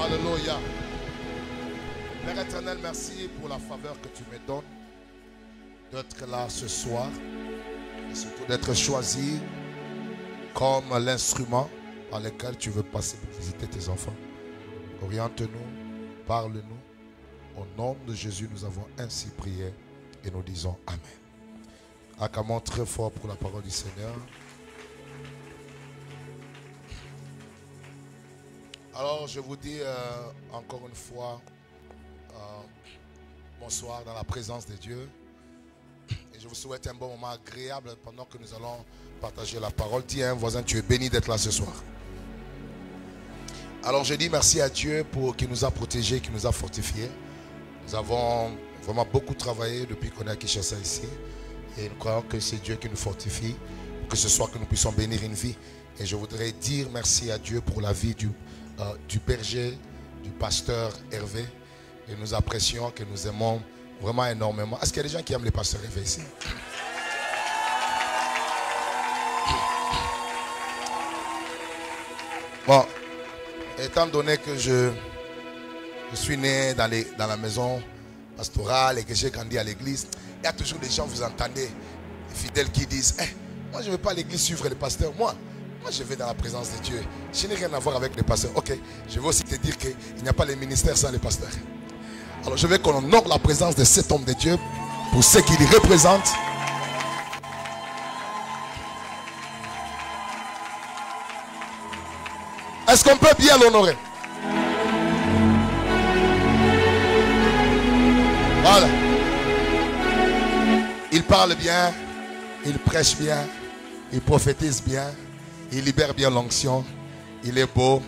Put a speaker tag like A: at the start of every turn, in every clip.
A: Alléluia. Père éternel, merci pour la faveur que tu me donnes d'être là ce soir et surtout d'être choisi comme l'instrument par lequel tu veux passer pour visiter tes enfants. Oriente-nous, parle-nous. Au nom de Jésus, nous avons ainsi prié et nous disons Amen. Acclamons très fort pour la parole du Seigneur. Alors, je vous dis encore une fois, bonsoir dans la présence de Dieu. Et je vous souhaite un bon moment agréable pendant que nous allons partager la parole. Dis à un voisin, tu es béni d'être là ce soir. Alors, je dis merci à Dieu qui nous a protégés, qui nous a fortifiés. Nous avons vraiment beaucoup travaillé depuis qu'on est à Kinshasa ici. Et nous croyons que c'est Dieu qui nous fortifie, que ce soir que nous puissions bénir une vie. Et je voudrais dire merci à Dieu pour la vie du berger, du pasteur Hervé. Et nous apprécions, que nous aimons vraiment énormément. Est-ce qu'il y a des gens qui aiment les pasteurs Hervé ici? Bon, étant donné que je suis né dans la maison pastorale et que j'ai grandi à l'église, il y a toujours des gens, vous entendez, les fidèles qui disent moi je ne vais pas à l'église suivre les pasteurs. Moi je vais dans la présence de Dieu. Je n'ai rien à voir avec les pasteurs. Ok, je vais aussi te dire qu'il n'y a pas les ministères sans les pasteurs. Alors je veux qu'on honore la présence de cet homme de Dieu pour ce qu'il représente. Est-ce qu'on peut bien l'honorer? Voilà. Il parle bien, il prêche bien, il prophétise bien, il libère bien l'onction, il est beau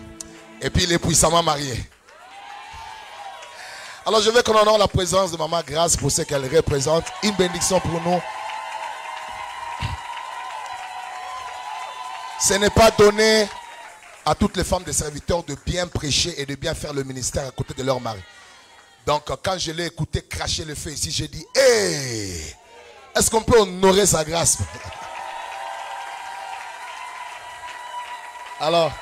A: et puis il est puissamment marié. Alors je veux qu'on honore la présence de Maman Grâce pour ce qu'elle représente. Une bénédiction pour nous. Ce n'est pas donné à toutes les femmes des serviteurs de bien prêcher et de bien faire le ministère à côté de leur mari. Donc quand je l'ai écouté cracher le feu ici, j'ai dit hey, est-ce qu'on peut honorer sa grâce? Alors,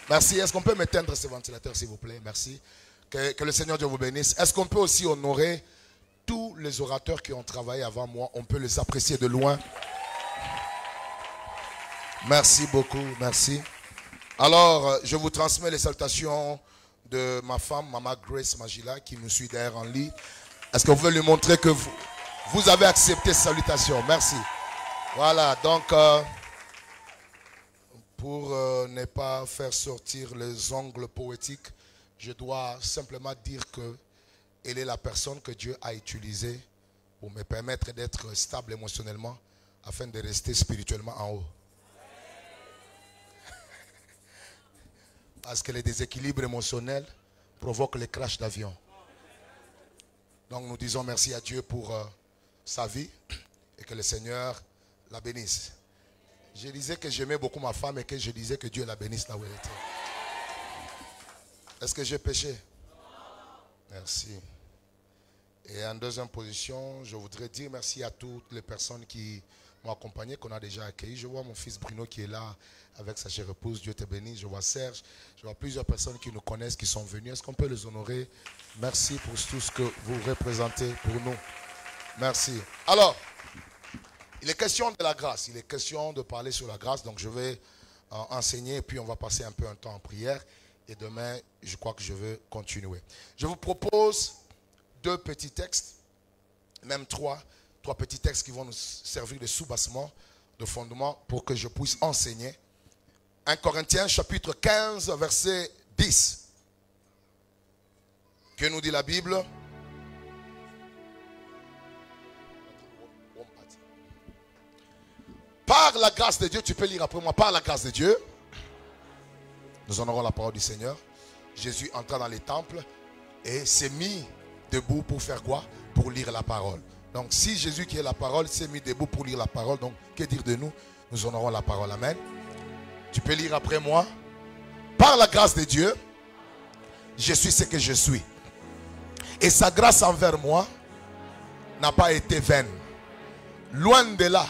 A: merci. Est-ce qu'on peut m'éteindre ce ventilateur s'il vous plaît? Merci. Que le Seigneur Dieu vous bénisse. Est-ce qu'on peut aussi honorer tous les orateurs qui ont travaillé avant moi? On peut les apprécier de loin. Merci beaucoup, merci. Alors, je vous transmets les salutations de ma femme, Maman Grace Magila, qui nous suit derrière en lit. Est-ce que vous pouvez lui montrer que vous avez accepté ces salutations? Merci. Voilà, donc, pour ne pas faire sortir les ongles poétiques, je dois simplement dire qu'elle est la personne que Dieu a utilisée pour me permettre d'être stable émotionnellement afin de rester spirituellement en haut. Parce que les déséquilibres émotionnels provoquent les crashs d'avion. Donc nous disons merci à Dieu pour sa vie et que le Seigneur la bénisse. Je disais que j'aimais beaucoup ma femme et que je disais que Dieu la bénisse là où elle était. Est-ce que j'ai péché? Merci. Et en deuxième position, je voudrais dire merci à toutes les personnes qui m'ont accompagné, qu'on a déjà accueilli. Je vois mon fils Bruno qui est là avec sa chère épouse. Dieu te bénisse. Je vois Serge. Je vois plusieurs personnes qui nous connaissent, qui sont venues. Est-ce qu'on peut les honorer? Merci pour tout ce que vous représentez pour nous. Merci. Alors, il est question de la grâce. Il est question de parler sur la grâce. Donc, je vais enseigner et puis on va passer un peu un temps en prière. Et demain, je crois que je vais continuer. Je vous propose 2 petits textes, même 3 petits textes qui vont nous servir de soubassement, de fondement pour que je puisse enseigner. 1 Corinthiens chapitre 15, verset 10. Que nous dit la Bible? Par la grâce de Dieu, tu peux lire après moi, par la grâce de Dieu, nous honorons la parole du Seigneur. Jésus entra dans les temples et s'est mis debout pour faire quoi? Pour lire la parole. Donc si Jésus qui est la parole s'est mis debout pour lire la parole, donc que dire de nous? Nous honorons la parole. Amen. Tu peux lire après moi. Par la grâce de Dieu, je suis ce que je suis. Et sa grâce envers moi n'a pas été vaine. Loin de là,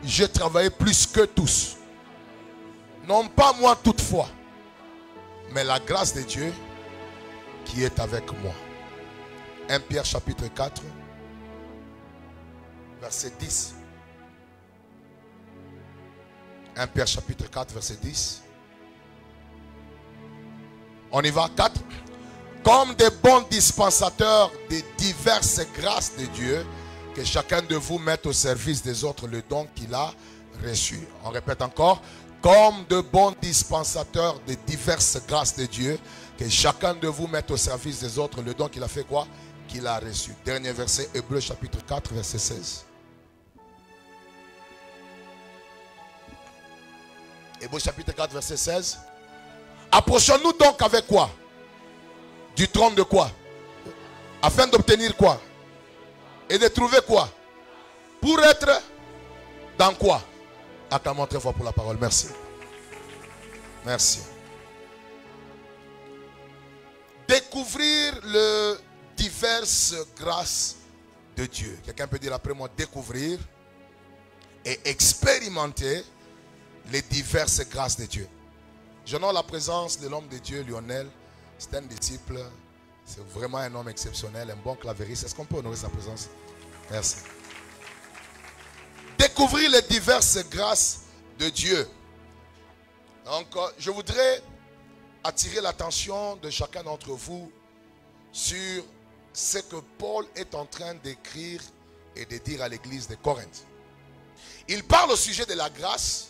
A: j'ai travaillé plus que tous. Non pas moi toutefois, mais la grâce de Dieu qui est avec moi. 1 Pierre chapitre 4, verset 10. 1 Pierre chapitre 4, verset 10. On y va, 4. Comme des bons dispensateurs des diverses grâces de Dieu, que chacun de vous mette au service des autres le don qu'il a reçu. On répète encore. Comme de bons dispensateurs des diverses grâces de Dieu, que chacun de vous mette au service des autres le don qu'il a fait quoi? Qu'il a reçu. Dernier verset, Hébreux chapitre 4, verset 16. Hébreux chapitre 4, verset 16. Approchons-nous donc avec quoi? Du trône de quoi? Afin d'obtenir quoi? Et de trouver quoi? Pour être dans quoi? Acclamons très fort pour la parole. Merci. Merci. Découvrir les diverses grâces de Dieu. Quelqu'un peut dire après moi, découvrir et expérimenter les diverses grâces de Dieu. J'honore la présence de l'homme de Dieu, Lionel. C'est un disciple. C'est vraiment un homme exceptionnel, un bon clavériste. Est-ce qu'on peut honorer sa présence? Merci. Découvrir les diverses grâces de Dieu. Donc, je voudrais attirer l'attention de chacun d'entre vous sur ce que Paul est en train d'écrire et de dire à l'église de Corinthe. Il parle au sujet de la grâce,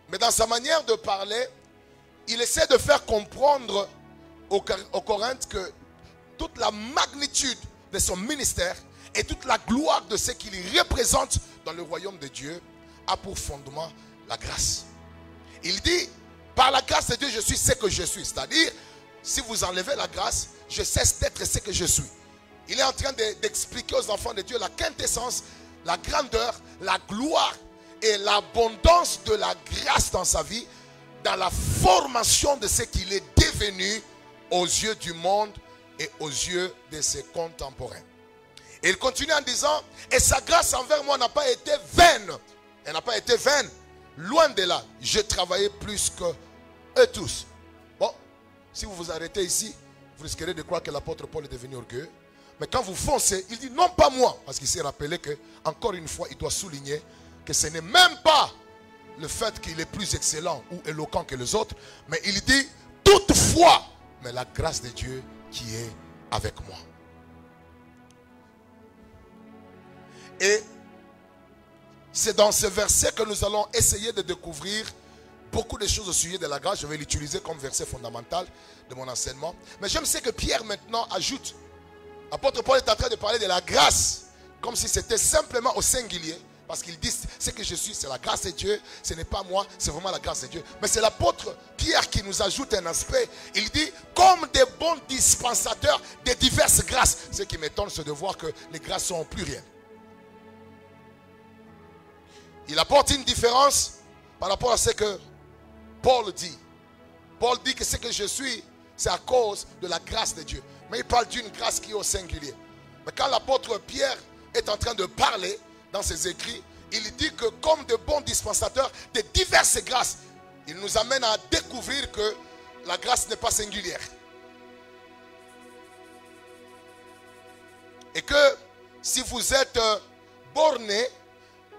A: mais dans sa manière de parler, il essaie de faire comprendre aux Corinthes que toute la magnitude de son ministère et toute la gloire de ce qu'il représente dans le royaume de Dieu a pour fondement la grâce. Il dit, par la grâce de Dieu, je suis ce que je suis. C'est-à-dire, si vous enlevez la grâce, je cesse d'être ce que je suis. Il est en train d'expliquer aux enfants de Dieu la quintessence, la grandeur, la gloire et l'abondance de la grâce dans sa vie, dans la formation de ce qu'il est devenu aux yeux du monde et aux yeux de ses contemporains. Et il continue en disant, et sa grâce envers moi n'a pas été vaine. Elle n'a pas été vaine. Loin de là, j'ai travaillé plus que eux tous. Bon, si vous vous arrêtez ici, vous risquerez de croire que l'apôtre Paul est devenu orgueilleux. Mais quand vous foncez, il dit non pas moi. Parce qu'il s'est rappelé que, encore une fois, il doit souligner que ce n'est même pas le fait qu'il est plus excellent ou éloquent que les autres. Mais il dit toutefois, mais la grâce de Dieu qui est avec moi. Et c'est dans ce verset que nous allons essayer de découvrir beaucoup de choses au sujet de la grâce. Je vais l'utiliser comme verset fondamental de mon enseignement. Mais j'aime ce que Pierre maintenant ajoute. L'apôtre Paul est en train de parler de la grâce comme si c'était simplement au singulier. Parce qu'il dit, ce que je suis, c'est la grâce de Dieu. Ce n'est pas moi, c'est vraiment la grâce de Dieu. Mais c'est l'apôtre Pierre qui nous ajoute un aspect. Il dit, comme des bons dispensateurs de diverses grâces. Ce qui m'étonne, c'est de voir que les grâces sont au pluriel. Il apporte une différence par rapport à ce que Paul dit. Paul dit que ce que je suis, c'est à cause de la grâce de Dieu. Mais il parle d'une grâce qui est au singulier. Mais quand l'apôtre Pierre est en train de parler dans ses écrits, il dit que comme de bons dispensateurs de diverses grâces, il nous amène à découvrir que la grâce n'est pas singulière. Et que si vous êtes borné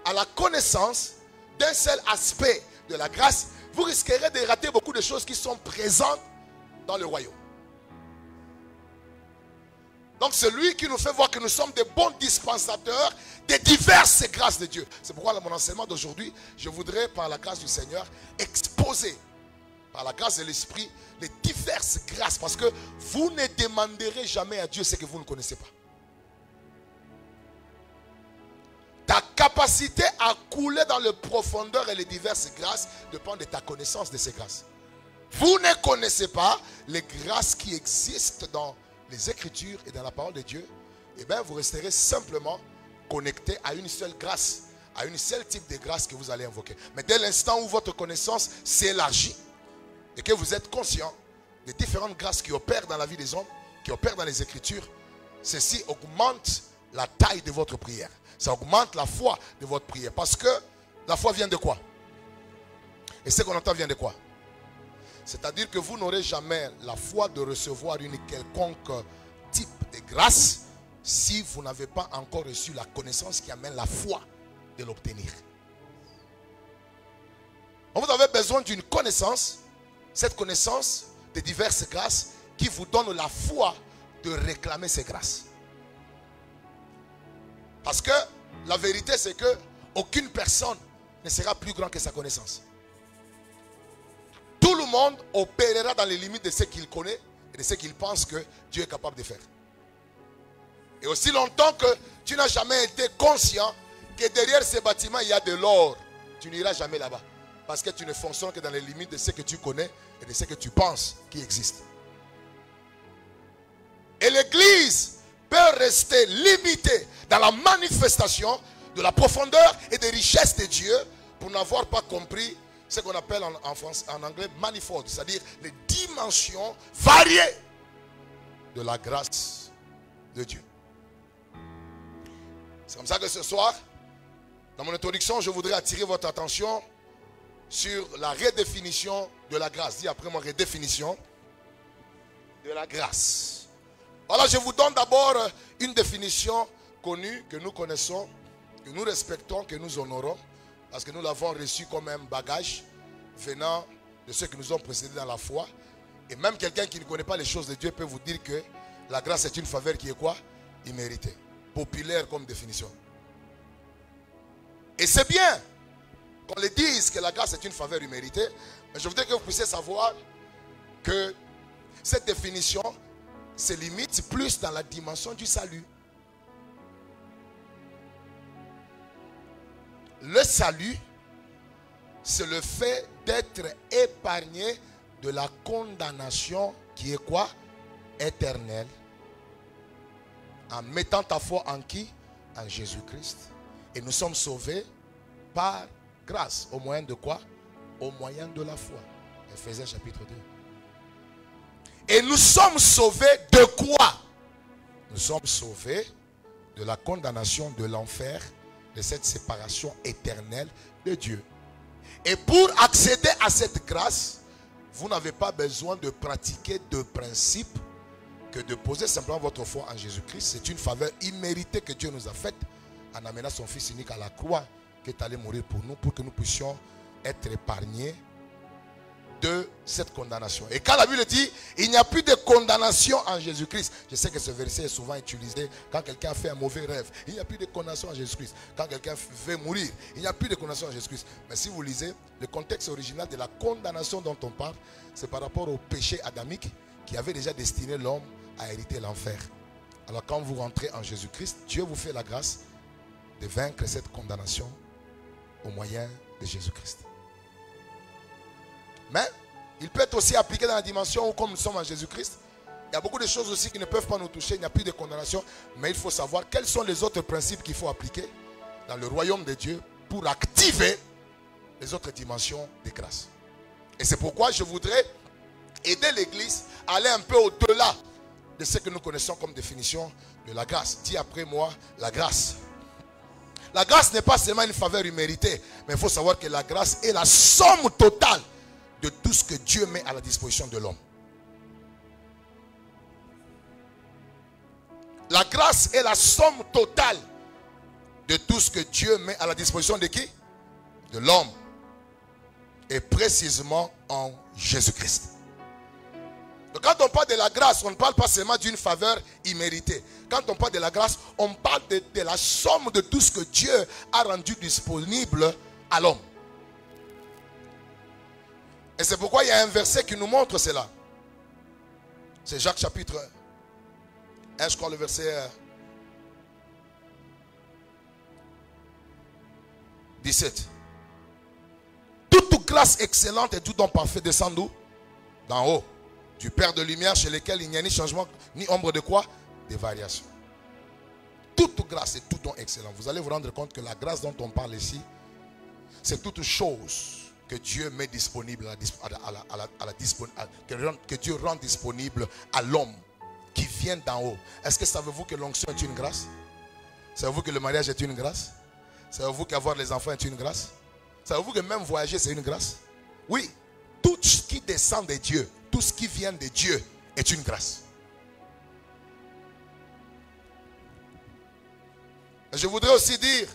A: à la connaissance d'un seul aspect de la grâce, vous risquerez de rater beaucoup de choses qui sont présentes dans le royaume. Donc c'est lui qui nous fait voir que nous sommes des bons dispensateurs des diverses grâces de Dieu. C'est pourquoi dans mon enseignement d'aujourd'hui, je voudrais par la grâce du Seigneur exposer par la grâce de l'Esprit les diverses grâces. Parce que vous ne demanderez jamais à Dieu ce que vous ne connaissez pas. Ta capacité à couler dans le profondeur et les diverses grâces dépend de ta connaissance de ces grâces. Vous ne connaissez pas les grâces qui existent dans les Écritures et dans la parole de Dieu. Et bien vous resterez simplement connecté à une seule grâce, à une seule type de grâce que vous allez invoquer. Mais dès l'instant où votre connaissance s'élargit et que vous êtes conscient des différentes grâces qui opèrent dans la vie des hommes, qui opèrent dans les Écritures, ceci augmente la taille de votre prière. Ça augmente la foi de votre prière. Parce que la foi vient de quoi? Et ce qu'on entend vient de quoi? C'est-à-dire que vous n'aurez jamais la foi de recevoir une quelconque type de grâce si vous n'avez pas encore reçu la connaissance qui amène la foi de l'obtenir. Vous avez besoin d'une connaissance, cette connaissance de diverses grâces qui vous donne la foi de réclamer ces grâces. Parce que la vérité, c'est que aucune personne ne sera plus grand que sa connaissance. Tout le monde opérera dans les limites de ce qu'il connaît et de ce qu'il pense que Dieu est capable de faire. Et aussi longtemps que tu n'as jamais été conscient que derrière ces bâtiments, il y a de l'or, tu n'iras jamais là-bas. Parce que tu ne fonctionnes que dans les limites de ce que tu connais et de ce que tu penses qui existe. Et l'Église peut rester limitée dans la manifestation de la profondeur et des richesses de Dieu pour n'avoir pas compris ce qu'on appelle en anglais manifold, c'est-à-dire les dimensions variées de la grâce de Dieu. C'est comme ça que ce soir, dans mon introduction, je voudrais attirer votre attention sur la redéfinition de la grâce. Dis après moi, redéfinition de la grâce. Voilà, je vous donne d'abord une définition connue, que nous connaissons, que nous respectons, que nous honorons, parce que nous l'avons reçue comme un bagage venant de ceux qui nous ont précédés dans la foi. Et même quelqu'un qui ne connaît pas les choses de Dieu peut vous dire que la grâce est une faveur qui est quoi? Imméritée. Populaire comme définition. Et c'est bien qu'on le dise que la grâce est une faveur imméritée, mais je voudrais que vous puissiez savoir que cette définition se limite plus dans la dimension du salut. Le salut, c'est le fait d'être épargné de la condamnation qui est quoi? Éternelle. En mettant ta foi en qui? En Jésus-Christ. Et nous sommes sauvés par grâce. Au moyen de quoi? Au moyen de la foi. Éphésiens chapitre 2. Et nous sommes sauvés de quoi? Nous sommes sauvés de la condamnation de l'enfer, de cette séparation éternelle de Dieu. Et pour accéder à cette grâce, vous n'avez pas besoin de pratiquer de principes que de poser simplement votre foi en Jésus-Christ. C'est une faveur imméritée que Dieu nous a faite en amenant son Fils unique à la croix, qui est allé mourir pour nous, pour que nous puissions être épargnés de cette condamnation. Et quand la Bible dit, il n'y a plus de condamnation en Jésus-Christ. Je sais que ce verset est souvent utilisé quand quelqu'un fait un mauvais rêve. Il n'y a plus de condamnation en Jésus-Christ. Quand quelqu'un veut mourir, il n'y a plus de condamnation en Jésus-Christ. Mais si vous lisez, le contexte original de la condamnation dont on parle, c'est par rapport au péché adamique qui avait déjà destiné l'homme à hériter l'enfer. Alors quand vous rentrez en Jésus-Christ, Dieu vous fait la grâce de vaincre cette condamnation au moyen de Jésus-Christ. Mais il peut être aussi appliqué dans la dimension où, comme nous sommes en Jésus-Christ, il y a beaucoup de choses aussi qui ne peuvent pas nous toucher. Il n'y a plus de condamnation. Mais il faut savoir quels sont les autres principes qu'il faut appliquer dans le royaume de Dieu pour activer les autres dimensions des grâces. Et c'est pourquoi je voudrais aider l'Église à aller un peu au-delà de ce que nous connaissons comme définition de la grâce. Dis après moi, la grâce. La grâce n'est pas seulement une faveur imméritée, mais il faut savoir que la grâce est la somme totale de tout ce que Dieu met à la disposition de l'homme. La grâce est la somme totale de tout ce que Dieu met à la disposition de qui? De l'homme. Et précisément en Jésus-Christ. Donc quand on parle de la grâce, on ne parle pas seulement d'une faveur imméritée. Quand on parle de la grâce, on parle de la somme de tout ce que Dieu a rendu disponible à l'homme. Et c'est pourquoi il y a un verset qui nous montre cela. C'est Jacques chapitre 1, je crois le verset 17. Toute grâce excellente et tout don parfait descend d'où? D'en haut. Du Père de lumière chez lequel il n'y a ni changement, ni ombre de quoi? Des variations. Toute grâce et tout don excellent. Vous allez vous rendre compte que la grâce dont on parle ici, c'est toute chose que Dieu met disponible que Dieu rend disponible à l'homme qui vient d'en haut. Est-ce que savez-vous que l'onction est une grâce? Savez-vous que le mariage est une grâce? Savez-vous qu'avoir les enfants est une grâce? Savez-vous que même voyager c'est une grâce? Oui, tout tout ce qui descend de Dieu, tout ce qui vient de Dieu est une grâce. Je voudrais aussi dire,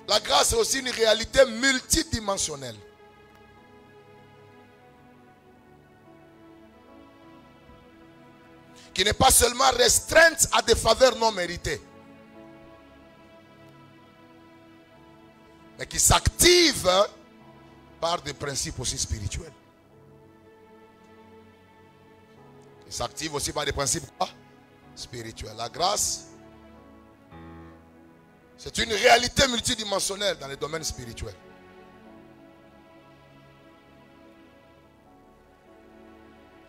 A: la grâce est aussi une réalité multidimensionnelle. Qui n'est pas seulement restreinte à des faveurs non méritées, mais qui s'active par des principes aussi spirituels. Qui s'active aussi par des principes quoi? Spirituels. La grâce, c'est une réalité multidimensionnelle dans les domaines spirituels.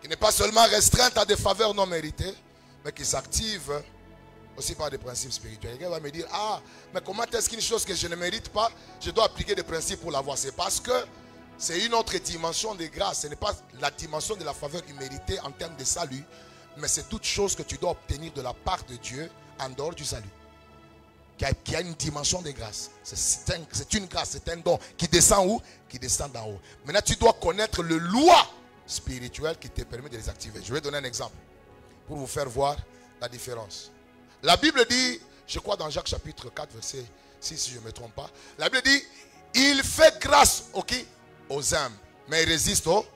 A: Qui n'est pas seulement restreinte à des faveurs non méritées, mais qui s'active aussi par des principes spirituels. Quelqu'un va me dire, ah, mais comment est-ce qu'une chose que je ne mérite pas, je dois appliquer des principes pour l'avoir? C'est parce que c'est une autre dimension de grâce. Ce n'est pas la dimension de la faveur imméritée en termes de salut, mais c'est toute chose que tu dois obtenir de la part de Dieu en dehors du salut. Qui a une dimension de grâce. C'est une grâce, c'est un don qui descend où? Qui descend d'en haut. Maintenant, tu dois connaître le loi spirituel qui te permet de les activer. Je vais donner un exemple pour vous faire voir la différence. La Bible dit, je crois dans Jacques chapitre 4 verset 6 si je ne me trompe pas, la Bible dit, il fait grâce aux humbles, mais il résiste aux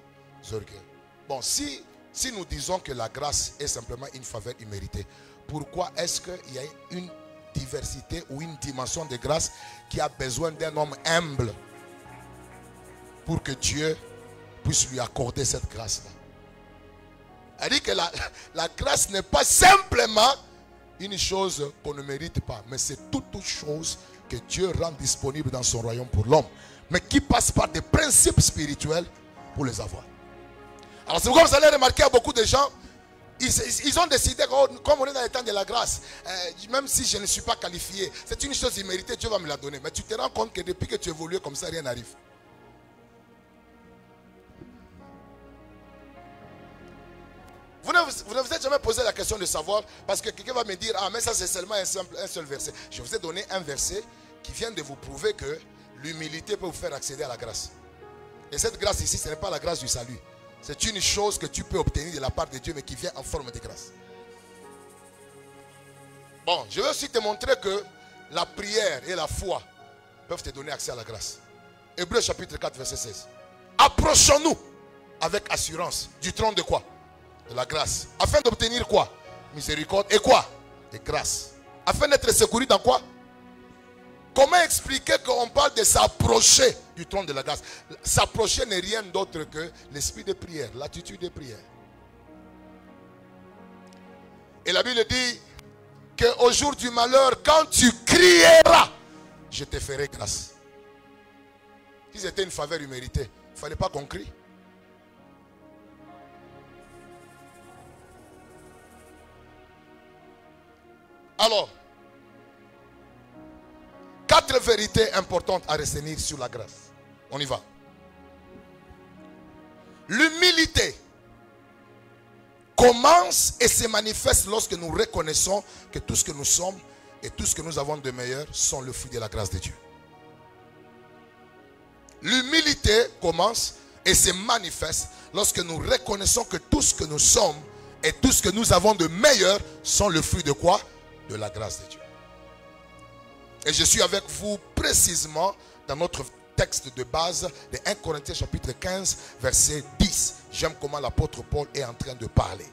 A: orgueilleux. Bon, si nous disons que la grâce est simplement une faveur imméritée, pourquoi est-ce qu'il y a une diversité ou une dimension de grâce qui a besoin d'un homme humble pour que Dieu puisse lui accorder cette grâce-là? Elle dit que la grâce n'est pas simplement une chose qu'on ne mérite pas, mais c'est toute chose que Dieu rend disponible dans son royaume pour l'homme, mais qui passe par des principes spirituels pour les avoir. Alors c'est comme vous allez remarquer à beaucoup de gens, ils ont décidé, comme on est dans les temps de la grâce, même si je ne suis pas qualifié, c'est une chose imméritée, Dieu va me la donner. Mais tu te rends compte que depuis que tu évolues comme ça, rien n'arrive. Vous ne vous êtes jamais posé la question de savoir, parce que quelqu'un va me dire, ah mais ça c'est seulement un seul verset. Je vous ai donné un verset qui vient de vous prouver que l'humilité peut vous faire accéder à la grâce. Et cette grâce ici, ce n'est pas la grâce du salut. C'est une chose que tu peux obtenir de la part de Dieu, mais qui vient en forme de grâce. Bon, je vais aussi te montrer que la prière et la foi peuvent te donner accès à la grâce. Hébreux chapitre 4 verset 16. Approchons-nous avec assurance du trône de quoi? De la grâce. Afin d'obtenir quoi? Miséricorde et quoi? Et grâce. Afin d'être secouru dans quoi? Comment expliquer qu'on parle de s'approcher du trône de la grâce? S'approcher n'est rien d'autre que l'esprit de prière, l'attitude de prière. Et la Bible dit qu'au jour du malheur, quand tu crieras, je te ferai grâce. Si c'était une faveur imméritée, il ne fallait pas qu'on crie. Alors, 4 vérités importantes à retenir sur la grâce. On y va. L'humilité commence et se manifeste lorsque nous reconnaissons que tout ce que nous sommes et tout ce que nous avons de meilleur sont le fruit de la grâce de Dieu. L'humilité commence et se manifeste lorsque nous reconnaissons que tout ce que nous sommes et tout ce que nous avons de meilleur sont le fruit de quoi? De la grâce de Dieu. Et je suis avec vous précisément dans notre texte de base de 1 Corinthiens chapitre 15 verset 10. J'aime comment l'apôtre Paul est en train de parler.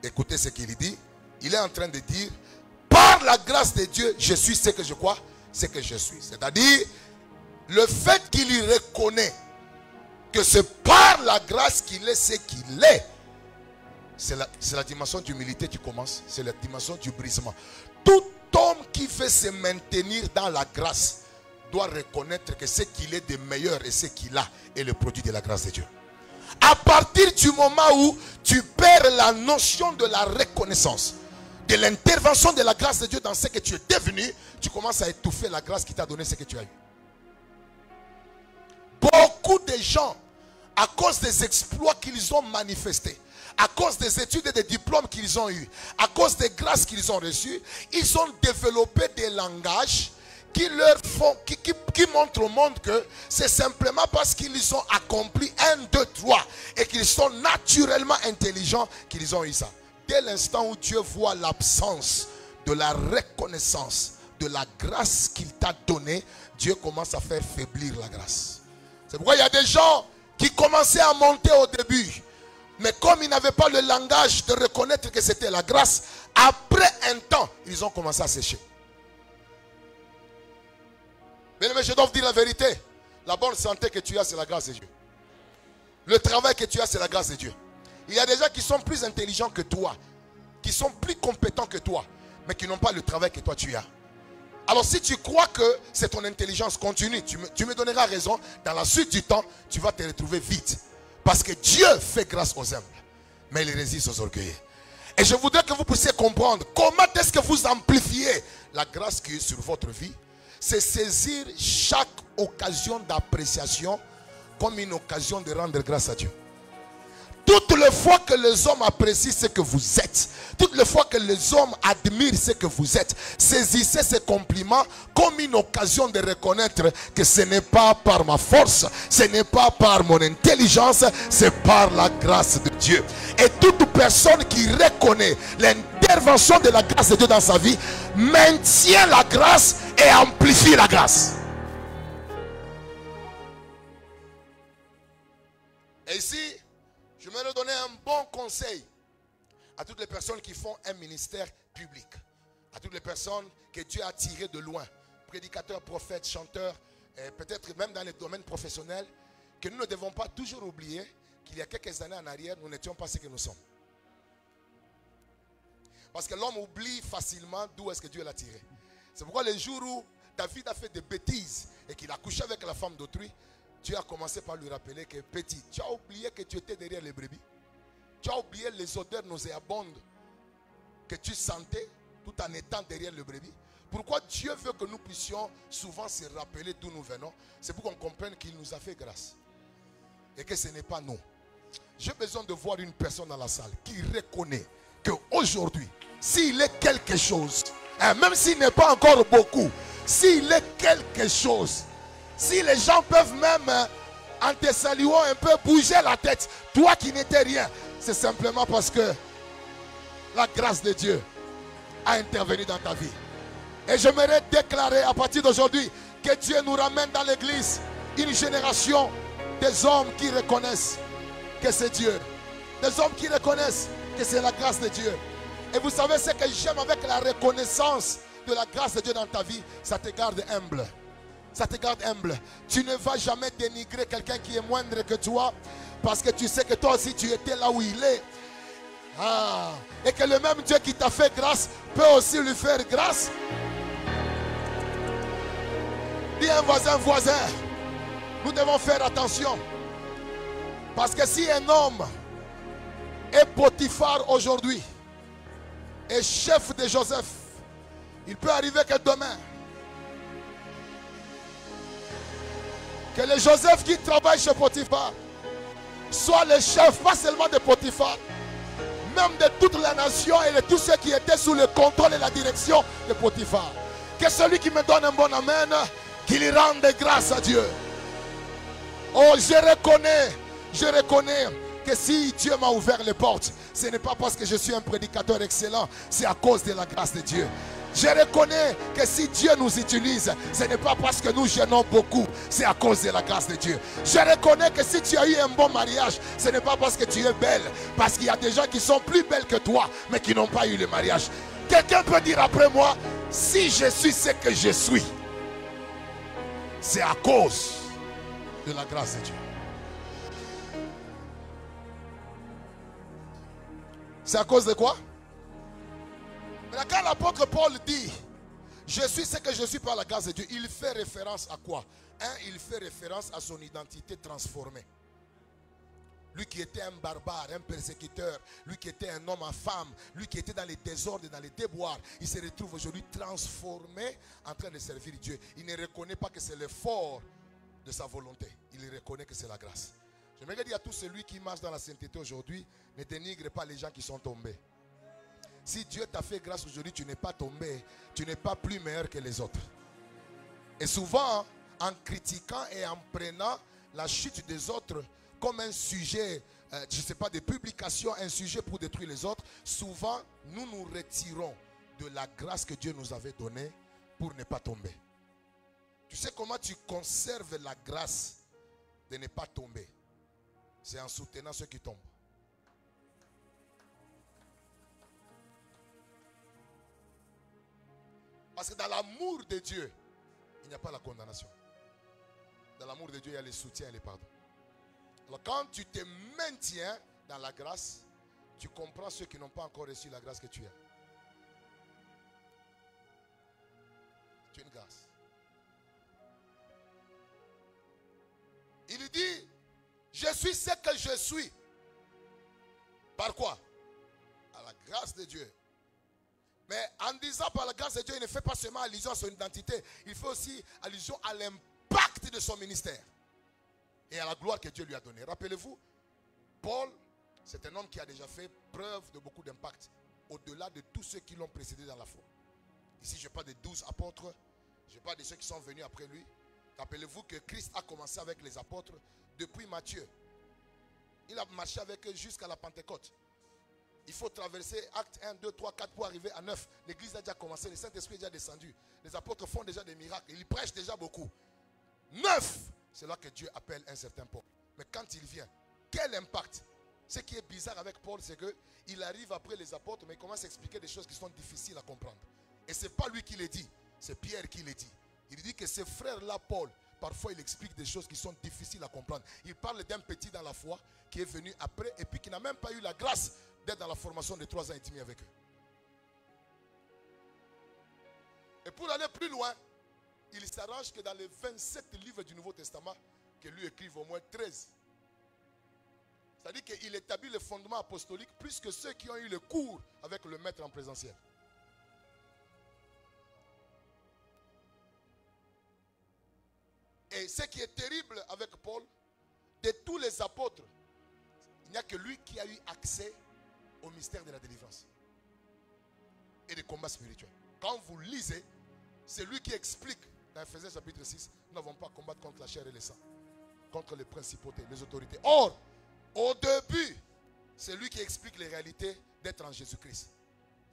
A: Écoutez ce qu'il dit. Il est en train de dire, par la grâce de Dieu, je suis ce que je crois, ce que je suis. C'est-à-dire, le fait qu'il y reconnaît que c'est par la grâce qu'il est ce qu'il est, c'est la dimension d'humilité qui commence. C'est la dimension du brisement. Tout homme qui veut se maintenir dans la grâce doit reconnaître que ce qu'il est de meilleur et ce qu'il a est le produit de la grâce de Dieu. À partir du moment où tu perds la notion de la reconnaissance, de l'intervention de la grâce de Dieu dans ce que tu es devenu, tu commences à étouffer la grâce qui t'a donné ce que tu as eu. Beaucoup de gens, à cause des exploits qu'ils ont manifestés, à cause des études et des diplômes qu'ils ont eus, à cause des grâces qu'ils ont reçues, ils ont développé des langages qui montrent au monde que c'est simplement parce qu'ils ont accompli 1, 2, 3 et qu'ils sont naturellement intelligents qu'ils ont eu ça. Dès l'instant où Dieu voit l'absence de la reconnaissance de la grâce qu'il t'a donnée, Dieu commence à faire faiblir la grâce. C'est pourquoi il y a des gens qui commençaient à monter au début, mais comme ils n'avaient pas le langage de reconnaître que c'était la grâce, après un temps, ils ont commencé à sécher. Mais je dois vous dire la vérité. La bonne santé que tu as, c'est la grâce de Dieu. Le travail que tu as, c'est la grâce de Dieu. Il y a des gens qui sont plus intelligents que toi, qui sont plus compétents que toi, mais qui n'ont pas le travail que toi tu as. Alors si tu crois que c'est ton intelligence, continue. Tu me donneras raison. Dans la suite du temps, tu vas te retrouver vite. Parce que Dieu fait grâce aux humbles, mais il résiste aux orgueilleux. Et je voudrais que vous puissiez comprendre comment est-ce que vous amplifiez la grâce qui est sur votre vie. C'est saisir chaque occasion d'appréciation comme une occasion de rendre grâce à Dieu. Toutes les fois que les hommes apprécient ce que vous êtes, toutes les fois que les hommes admirent ce que vous êtes, saisissez ces compliments comme une occasion de reconnaître que ce n'est pas par ma force, ce n'est pas par mon intelligence, c'est par la grâce de Dieu. Et toute personne qui reconnaît l'intervention de la grâce de Dieu dans sa vie, maintient la grâce et amplifie la grâce. Et ici, je vais donner un bon conseil à toutes les personnes qui font un ministère public. À toutes les personnes que Dieu a tirées de loin. Prédicateurs, prophètes, chanteurs, peut-être même dans les domaines professionnels. Que nous ne devons pas toujours oublier qu'il y a quelques années en arrière, nous n'étions pas ce que nous sommes. Parce que l'homme oublie facilement d'où est-ce que Dieu l'a tiré. C'est pourquoi les jours où David a fait des bêtises et qu'il a couché avec la femme d'autrui, Dieu a commencé par lui rappeler que petit, tu as oublié que tu étais derrière les brebis. Tu as oublié les odeurs nauséabondes que tu sentais tout en étant derrière les brebis. Pourquoi Dieu veut que nous puissions souvent se rappeler d'où nous venons? C'est pour qu'on comprenne qu'il nous a fait grâce. Et que ce n'est pas nous. J'ai besoin de voir une personne dans la salle qui reconnaît qu'aujourd'hui, s'il est quelque chose, même s'il n'est pas encore beaucoup, s'il est quelque chose, si les gens peuvent même, en te saluant un peu, bouger la tête, toi qui n'étais rien, c'est simplement parce que la grâce de Dieu a intervenu dans ta vie. Et j'aimerais déclarer à partir d'aujourd'hui que Dieu nous ramène dans l'église une génération des hommes qui reconnaissent que c'est Dieu. Des hommes qui reconnaissent que c'est la grâce de Dieu. Et vous savez ce que j'aime avec la reconnaissance de la grâce de Dieu dans ta vie, ça te garde humble. Ça te garde humble. Tu ne vas jamais dénigrer quelqu'un qui est moindre que toi, parce que tu sais que toi aussi tu étais là où il est. Et que le même Dieu qui t'a fait grâce peut aussi lui faire grâce. Dis un voisin, nous devons faire attention. Parce que si un homme est Potiphar aujourd'hui et chef de Joseph, il peut arriver que demain, que le Joseph qui travaille chez Potiphar soit le chef, pas seulement de Potiphar, même de toute la nation et de tous ceux qui étaient sous le contrôle et la direction de Potiphar. Que celui qui me donne un bon amen, qu'il rende grâce à Dieu. Oh, je reconnais que si Dieu m'a ouvert les portes, ce n'est pas parce que je suis un prédicateur excellent, c'est à cause de la grâce de Dieu. Je reconnais que si Dieu nous utilise, ce n'est pas parce que nous gênons beaucoup, c'est à cause de la grâce de Dieu. Je reconnais que si tu as eu un bon mariage, ce n'est pas parce que tu es belle, parce qu'il y a des gens qui sont plus belles que toi, mais qui n'ont pas eu le mariage. Quelqu'un peut dire après moi, si je suis ce que je suis, c'est à cause de la grâce de Dieu. C'est à cause de quoi? Mais quand l'apôtre Paul dit je suis ce que je suis par la grâce de Dieu, il fait référence à quoi? Il fait référence à son identité transformée. Lui qui était un barbare, un persécuteur, lui qui était un homme à femme, lui qui était dans les désordres, dans les déboires, il se retrouve aujourd'hui transformé en train de servir Dieu. Il ne reconnaît pas que c'est l'effort de sa volonté, il reconnaît que c'est la grâce. J'aimerais dire à tout celui qui marche dans la sainteté aujourd'hui, ne dénigre pas les gens qui sont tombés. Si Dieu t'a fait grâce aujourd'hui, tu n'es pas tombé, tu n'es pas plus meilleur que les autres. Et souvent, en critiquant et en prenant la chute des autres comme un sujet, je ne sais pas, de publication, un sujet pour détruire les autres, souvent, nous nous retirons de la grâce que Dieu nous avait donnée pour ne pas tomber. Tu sais comment tu conserves la grâce de ne pas tomber? C'est en soutenant ceux qui tombent. Parce que dans l'amour de Dieu, il n'y a pas la condamnation. Dans l'amour de Dieu, il y a le soutien et le pardon. Alors quand tu te maintiens dans la grâce, tu comprends ceux qui n'ont pas encore reçu la grâce que tu as. C'est une grâce. Il dit, je suis ce que je suis. Par quoi? À la grâce de Dieu. Mais en disant par la grâce de Dieu, il ne fait pas seulement allusion à son identité, il fait aussi allusion à l'impact de son ministère et à la gloire que Dieu lui a donnée. Rappelez-vous, Paul, c'est un homme qui a déjà fait preuve de beaucoup d'impact, au-delà de tous ceux qui l'ont précédé dans la foi. Ici, je parle des 12 apôtres, je parle de ceux qui sont venus après lui. Rappelez-vous que Christ a commencé avec les apôtres depuis Matthieu. Il a marché avec eux jusqu'à la Pentecôte. Il faut traverser acte 1, 2, 3, 4 pour arriver à 9. L'église a déjà commencé, le Saint-Esprit est déjà descendu. Les apôtres font déjà des miracles, ils prêchent déjà beaucoup. 9, c'est là que Dieu appelle un certain Paul. Mais quand il vient, quel impact? Ce qui est bizarre avec Paul, c'est qu'il arrive après les apôtres, mais il commence à expliquer des choses qui sont difficiles à comprendre. Et ce n'est pas lui qui les dit, c'est Pierre qui les dit. Il dit que ce frère-là, Paul, parfois il explique des choses qui sont difficiles à comprendre. Il parle d'un petit dans la foi qui est venu après et puis qui n'a même pas eu la grâce d'être dans la formation de 3 ans et demi avec eux. Et pour aller plus loin, il s'arrange que dans les 27 livres du Nouveau Testament, que lui écrive au moins 13. C'est-à-dire qu'il établit le fondement apostolique plus que ceux qui ont eu le cours avec le maître en présentiel. Et ce qui est terrible avec Paul, de tous les apôtres, il n'y a que lui qui a eu accès au mystère de la délivrance et des combats spirituels. Quand vous lisez, c'est lui qui explique dans Ephésiens chapitre 6, nous n'avons pas à combattre contre la chair et le sang, contre les principautés, les autorités. Or, au début, c'est lui qui explique les réalités d'être en Jésus-Christ.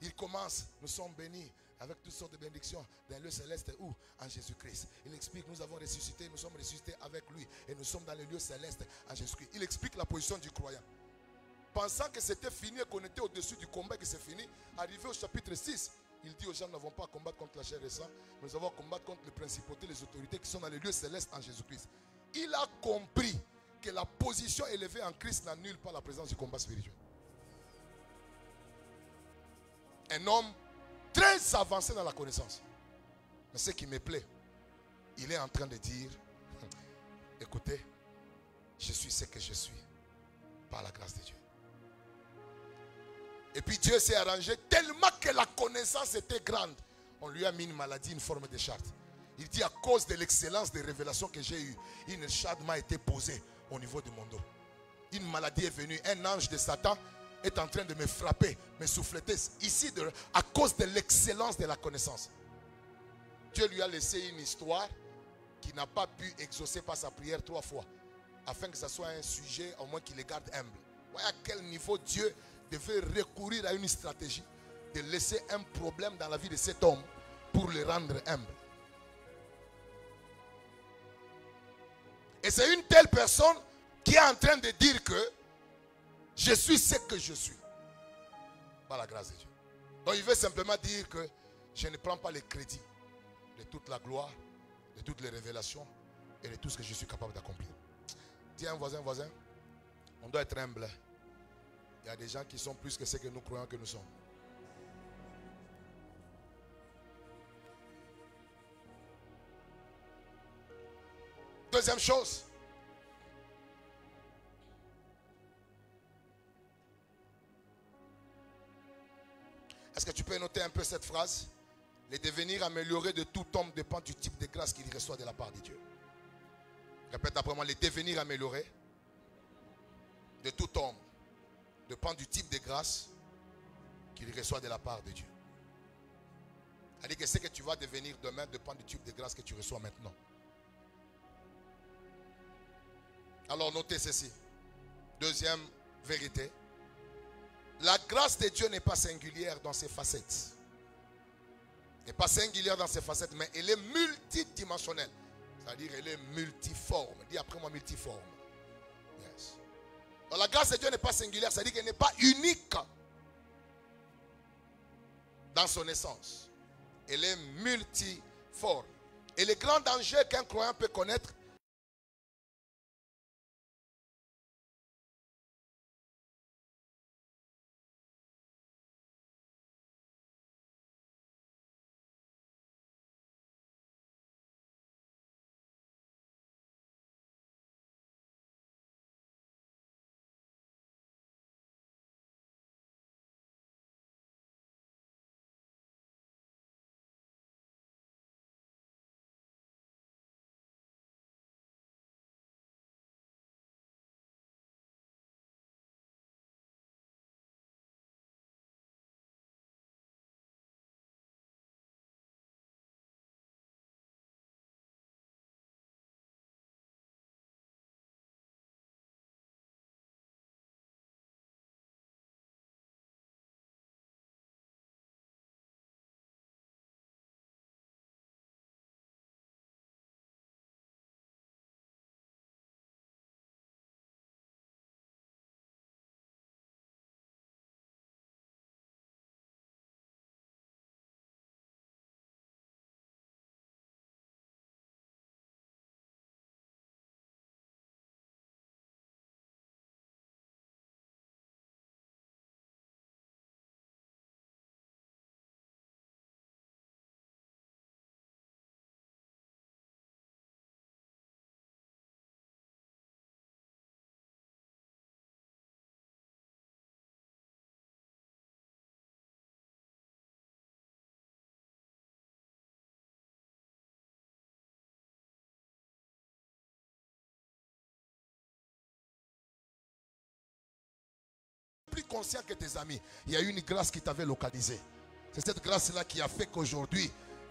A: Il commence, nous sommes bénis avec toutes sortes de bénédictions dans le céleste ou en Jésus-Christ. Il explique, nous avons ressuscité, nous sommes ressuscités avec lui et nous sommes dans le lieu céleste en Jésus-Christ. Il explique la position du croyant. Pensant que c'était fini et qu'on était au-dessus du combat et que c'est fini, arrivé au chapitre 6, il dit aux gens, nous n'avons pas à combattre contre la chair et le sang, nous avons à combattre contre les principautés, les autorités qui sont dans les lieux célestes en Jésus-Christ. Il a compris que la position élevée en Christ n'annule pas la présence du combat spirituel. Un homme très avancé dans la connaissance. Mais ce qui me plaît, il est en train de dire, écoutez, je suis ce que je suis par la grâce de Dieu. Et puis Dieu s'est arrangé tellement que la connaissance était grande. On lui a mis une maladie, une forme de charte. Il dit, à cause de l'excellence des révélations que j'ai eues, une charte m'a été posée au niveau de mon dos. Une maladie est venue, un ange de Satan est en train de me frapper, me souffleter ici à cause de l'excellence de la connaissance. Dieu lui a laissé une histoire qui n'a pas pu exaucer par sa prière 3 fois, afin que ce soit un sujet au moins qui les garde humbles. Voyez à quel niveau Dieu devait recourir à une stratégie de laisser un problème dans la vie de cet homme pour le rendre humble. Et c'est une telle personne qui est en train de dire que je suis ce que je suis par la grâce de Dieu. Donc il veut simplement dire que je ne prends pas le crédit de toute la gloire, de toutes les révélations et de tout ce que je suis capable d'accomplir. Dis à un voisin, on doit être humble. Il y a des gens qui sont plus que ce que nous croyons que nous sommes. Deuxième chose. Est-ce que tu peux noter un peu cette phrase? Le devenir amélioré de tout homme dépend du type de grâce qu'il reçoit de la part de Dieu. Répète après moi, le devenir amélioré de tout homme dépend du type de grâce qu'il reçoit de la part de Dieu. C'est-à-dire que ce que tu vas devenir demain dépend du type de grâce que tu reçois maintenant. Alors notez ceci. Deuxième vérité. La grâce de Dieu n'est pas singulière dans ses facettes. Elle n'est pas singulière dans ses facettes, mais elle est multidimensionnelle. C'est-à-dire elle est multiforme. Dis après moi multiforme. Yes. Alors, la grâce de Dieu n'est pas singulière, c'est-à-dire qu'elle n'est pas unique dans son essence. Elle est multiforme. Et le grand danger qu'un croyant peut connaître, plus conscient que tes amis. Il y a eu une grâce qui t'avait localisé. C'est cette grâce-là qui a fait qu'aujourd'hui,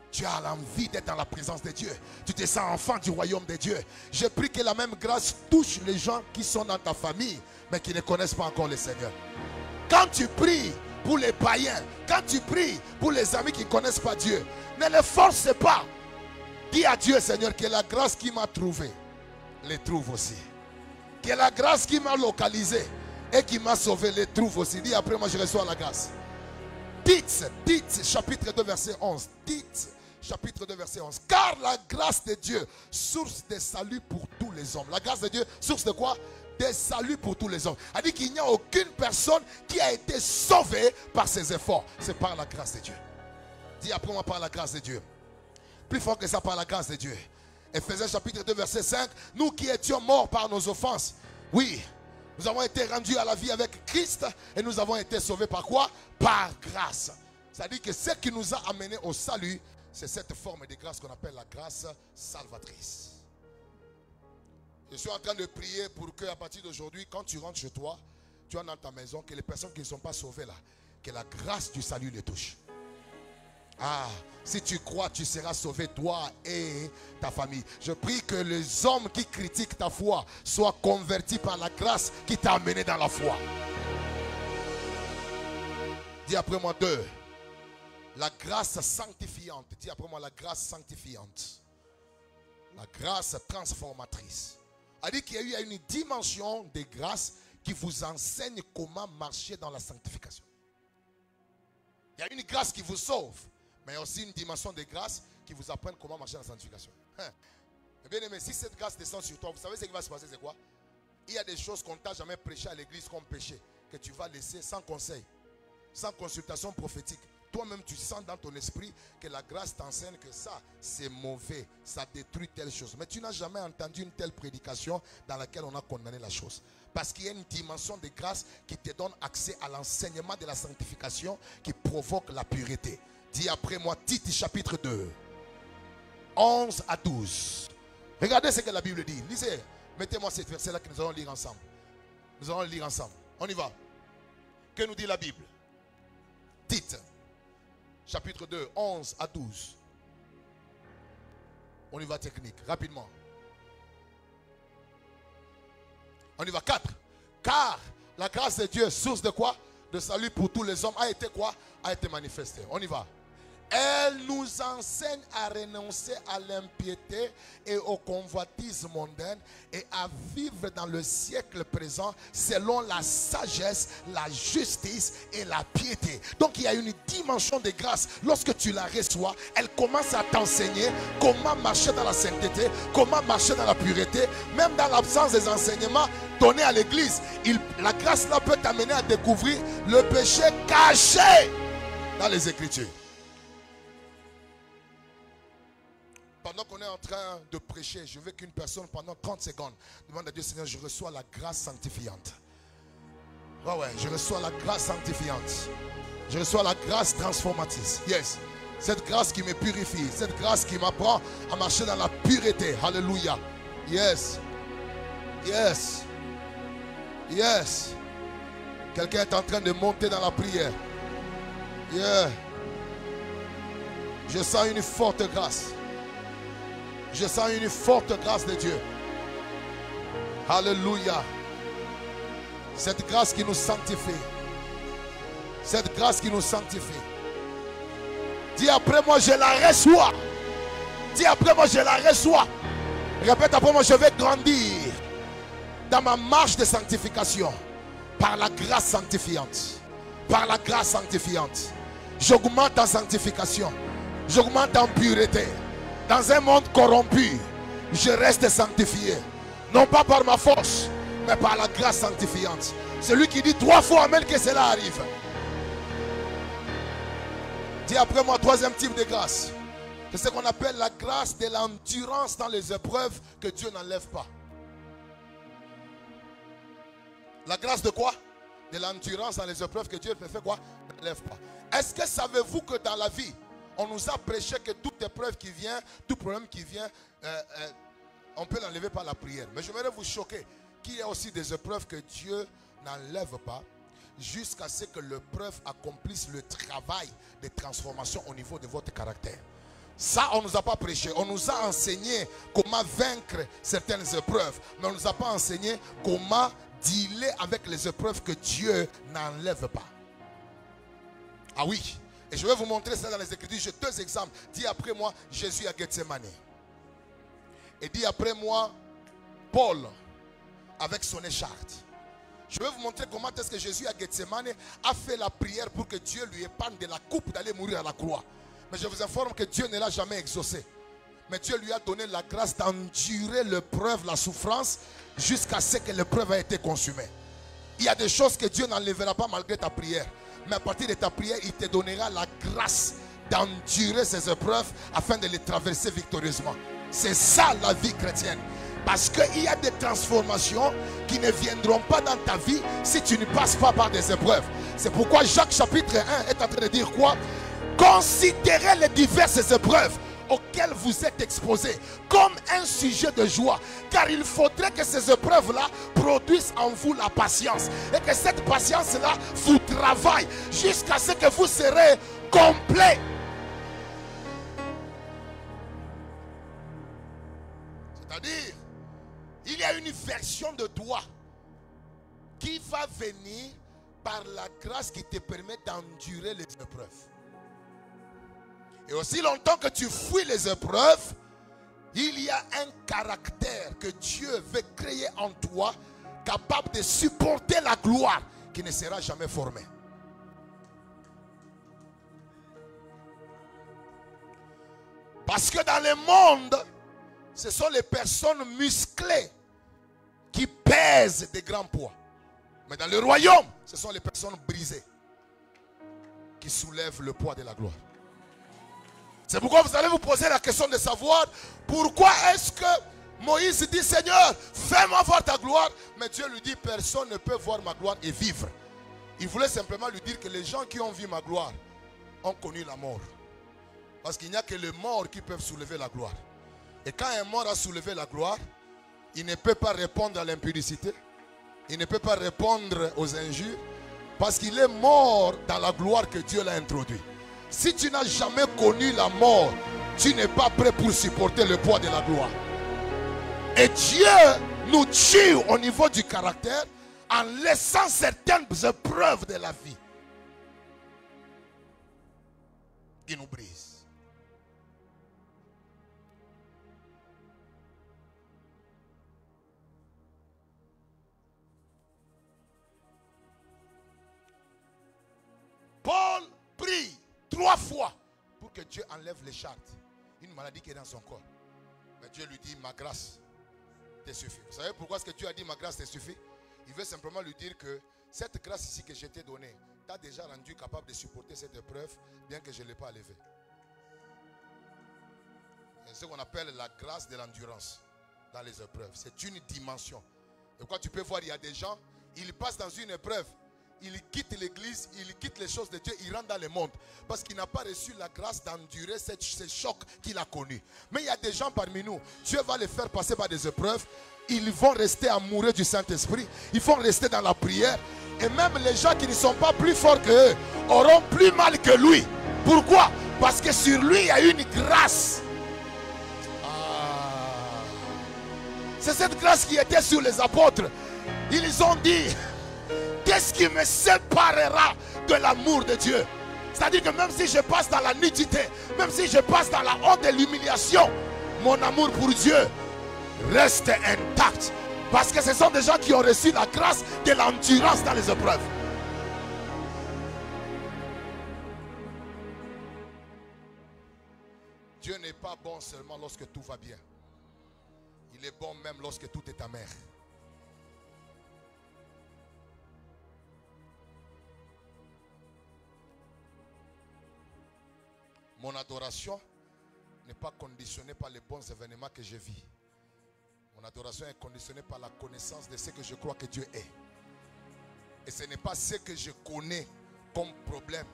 A: tu as l'envie d'être dans la présence de Dieu. Tu te sens enfant du royaume de Dieu. Je prie que la même grâce touche les gens qui sont dans ta famille, mais qui ne connaissent pas encore le Seigneur. Quand tu pries pour les païens, quand tu pries pour les amis qui ne connaissent pas Dieu, ne les force pas. Dis à Dieu, Seigneur, que la grâce qui m'a trouvé, les trouve aussi. Que la grâce qui m'a localisé et qui m'a sauvé, les trouve aussi. Dis après moi, je reçois la grâce. Dites, chapitre 2, verset 11. Dites, chapitre 2, verset 11. Car la grâce de Dieu, source de salut pour tous les hommes. La grâce de Dieu, source de quoi? De salut pour tous les hommes. Elle dit qu'il n'y a aucune personne qui a été sauvée par ses efforts. C'est par la grâce de Dieu. Dis après moi, par la grâce de Dieu. Plus fort que ça, par la grâce de Dieu. Ephésiens chapitre 2, verset 5. Nous qui étions morts par nos offenses. Oui. Nous avons été rendus à la vie avec Christ et nous avons été sauvés par quoi? Par grâce. C'est-à-dire que ce qui nous a amenés au salut, c'est cette forme de grâce qu'on appelle la grâce salvatrice. Je suis en train de prier pour que à partir d'aujourd'hui, quand tu rentres chez toi, tu rentres dans ta maison, que les personnes qui ne sont pas sauvées là, que la grâce du salut les touche. Ah, si tu crois, tu seras sauvé, toi et ta famille. Je prie que les hommes qui critiquent ta foi soient convertis par la grâce qui t'a amené dans la foi. Dis après moi 2. La grâce sanctifiante. Dis après moi la grâce sanctifiante. La grâce transformatrice. Elle dit qu'il y a eu une dimension de grâce qui vous enseigne comment marcher dans la sanctification. Il y a une grâce qui vous sauve. Mais il y a aussi une dimension de grâce qui vous apprend comment marcher dans la sanctification. Bien aimé, si cette grâce descend sur toi, vous savez ce qui va se passer, c'est quoi? Il y a des choses qu'on ne t'a jamais prêché à l'église comme péché, que tu vas laisser sans conseil, sans consultation prophétique. Toi-même, tu sens dans ton esprit que la grâce t'enseigne que ça, c'est mauvais, ça détruit telle chose. Mais tu n'as jamais entendu une telle prédication dans laquelle on a condamné la chose. Parce qu'il y a une dimension de grâce qui te donne accès à l'enseignement de la sanctification qui provoque la pureté. Dis après moi, Tite chapitre 2, 11 à 12. Regardez ce que la Bible dit. Lisez, mettez-moi cette verset-là que nous allons lire ensemble. Nous allons lire ensemble. On y va. Que nous dit la Bible? Tite, chapitre 2, 11 à 12. On y va technique, rapidement. On y va 4. Car la grâce de Dieu, source de quoi? De salut pour tous les hommes, a été quoi? A été manifestée. On y va. Elle nous enseigne à renoncer à l'impiété et aux convoitises mondaines et à vivre dans le siècle présent selon la sagesse, la justice et la piété. Donc il y a une dimension de grâce. Lorsque tu la reçois, elle commence à t'enseigner comment marcher dans la sainteté, comment marcher dans la pureté. Même dans l'absence des enseignements donnés à l'église, la grâce là peut t'amener à découvrir le péché caché dans les Écritures. Pendant qu'on est en train de prêcher, je veux qu'une personne pendant 30 secondes demande à Dieu: Seigneur, je reçois la grâce sanctifiante. Ouais, je reçois la grâce sanctifiante. Je reçois la grâce transformatrice. Yes. Cette grâce qui me purifie. Cette grâce qui m'apprend à marcher dans la pureté. Alléluia. Yes. Yes. Yes. Quelqu'un est en train de monter dans la prière. Yeah. Je sens une forte grâce. Je sens une forte grâce de Dieu. Alléluia. Cette grâce qui nous sanctifie. Cette grâce qui nous sanctifie. Dis après moi, je la reçois. Dis après moi, je la reçois. Répète après moi, je vais grandir dans ma marche de sanctification. Par la grâce sanctifiante. Par la grâce sanctifiante. J'augmente en sanctification. J'augmente en pureté. Dans un monde corrompu, je reste sanctifié. Non pas par ma force, mais par la grâce sanctifiante. Celui qui dit 3 fois amen que cela arrive. Dis après moi, troisième type de grâce. C'est ce qu'on appelle la grâce de l'endurance dans les épreuves que Dieu n'enlève pas. La grâce de quoi? De l'endurance dans les épreuves que Dieu ne fait quoi? N'enlève pas. Est-ce que savez-vous que dans la vie, on nous a prêché que toute épreuve qui vient, tout problème qui vient, on peut l'enlever par la prière. Mais je voudrais vous choquer qu'il y a aussi des épreuves que Dieu n'enlève pas jusqu'à ce que l'épreuve accomplisse le travail de transformation au niveau de votre caractère. Ça, on ne nous a pas prêché. On nous a enseigné comment vaincre certaines épreuves. Mais on ne nous a pas enseigné comment dealer avec les épreuves que Dieu n'enlève pas. Ah oui. Et je vais vous montrer ça dans les Écritures. J'ai 2 exemples. Dis après moi, Jésus à Gethsemane. Et dis après moi, Paul avec son écharpe. Je vais vous montrer comment est-ce que Jésus à Gethsemane a fait la prière pour que Dieu lui épargne de la coupe d'aller mourir à la croix. Mais je vous informe que Dieu ne l'a jamais exaucé. Mais Dieu lui a donné la grâce d'endurer l'épreuve, la souffrance, jusqu'à ce que l'épreuve ait été consumée. Il y a des choses que Dieu n'enlèvera pas malgré ta prière. Mais à partir de ta prière, il te donnera la grâce d'endurer ces épreuves afin de les traverser victorieusement. C'est ça la vie chrétienne. Parce qu'il y a des transformations qui ne viendront pas dans ta vie si tu ne passes pas par des épreuves. C'est pourquoi Jacques chapitre 1 est en train de dire quoi? Considérez les diverses épreuves auxquelles vous êtes exposés comme un sujet de joie, car il faudrait que ces épreuves-là produisent en vous la patience et que cette patience-là vous travaille jusqu'à ce que vous serez complet. C'est-à-dire, il y a une version de toi qui va venir par la grâce qui te permet d'endurer les épreuves. Et aussi longtemps que tu fuis les épreuves, il y a un caractère que Dieu veut créer en toi, capable de supporter la gloire qui ne sera jamais formée. Parce que dans le monde, ce sont les personnes musclées qui pèsent des grands poids. Mais dans le royaume, ce sont les personnes brisées qui soulèvent le poids de la gloire. C'est pourquoi vous allez vous poser la question de savoir pourquoi est-ce que Moïse dit: Seigneur, fais-moi voir ta gloire. Mais Dieu lui dit: personne ne peut voir ma gloire et vivre. Il voulait simplement lui dire que les gens qui ont vu ma gloire ont connu la mort. Parce qu'il n'y a que les morts qui peuvent soulever la gloire. Et quand un mort a soulevé la gloire, il ne peut pas répondre à l'impudicité. Il ne peut pas répondre aux injures. Parce qu'il est mort dans la gloire que Dieu l'a introduit. Si tu n'as jamais connu la mort, tu n'es pas prêt pour supporter le poids de la gloire. Et Dieu nous tue au niveau du caractère en laissant certaines épreuves de la vie qui nous brisent. Paul prie 3 fois pour que Dieu enlève les chartes. Une maladie qui est dans son corps. Mais Dieu lui dit, ma grâce te suffit. Vous savez pourquoi est-ce que Dieu a dit ma grâce te suffit? Il veut simplement lui dire que cette grâce ici que je t'ai donnée t'a déjà rendu capable de supporter cette épreuve, bien que je ne l'ai pas levée. C'est ce qu'on appelle la grâce de l'endurance dans les épreuves. C'est une dimension. Et quand tu peux voir, il y a des gens, ils passent dans une épreuve, ils quittent l'église, ils quittent les choses de Dieu, ils rentrent dans le monde. Parce qu'il n'a pas reçu la grâce d'endurer ces chocs qu'il a connus. Mais il y a des gens parmi nous, Dieu va les faire passer par des épreuves. Ils vont rester amoureux du Saint-Esprit. Ils vont rester dans la prière. Et même les gens qui ne sont pas plus forts qu'eux auront plus mal que lui. Pourquoi? Parce que sur lui, il y a une grâce. C'est cette grâce qui était sur les apôtres. Ils ont dit, qu'est-ce qui me séparera de l'amour de Dieu? C'est-à-dire que même si je passe dans la nudité, même si je passe dans la honte et l'humiliation, mon amour pour Dieu reste intact. Parce que ce sont des gens qui ont reçu la grâce de l'endurance dans les épreuves. Dieu n'est pas bon seulement lorsque tout va bien. Il est bon même lorsque tout est amer. Mon adoration n'est pas conditionnée par les bons événements que je vis. Mon adoration est conditionnée par la connaissance de ce que je crois que Dieu est. Et ce n'est pas ce que je connais comme problème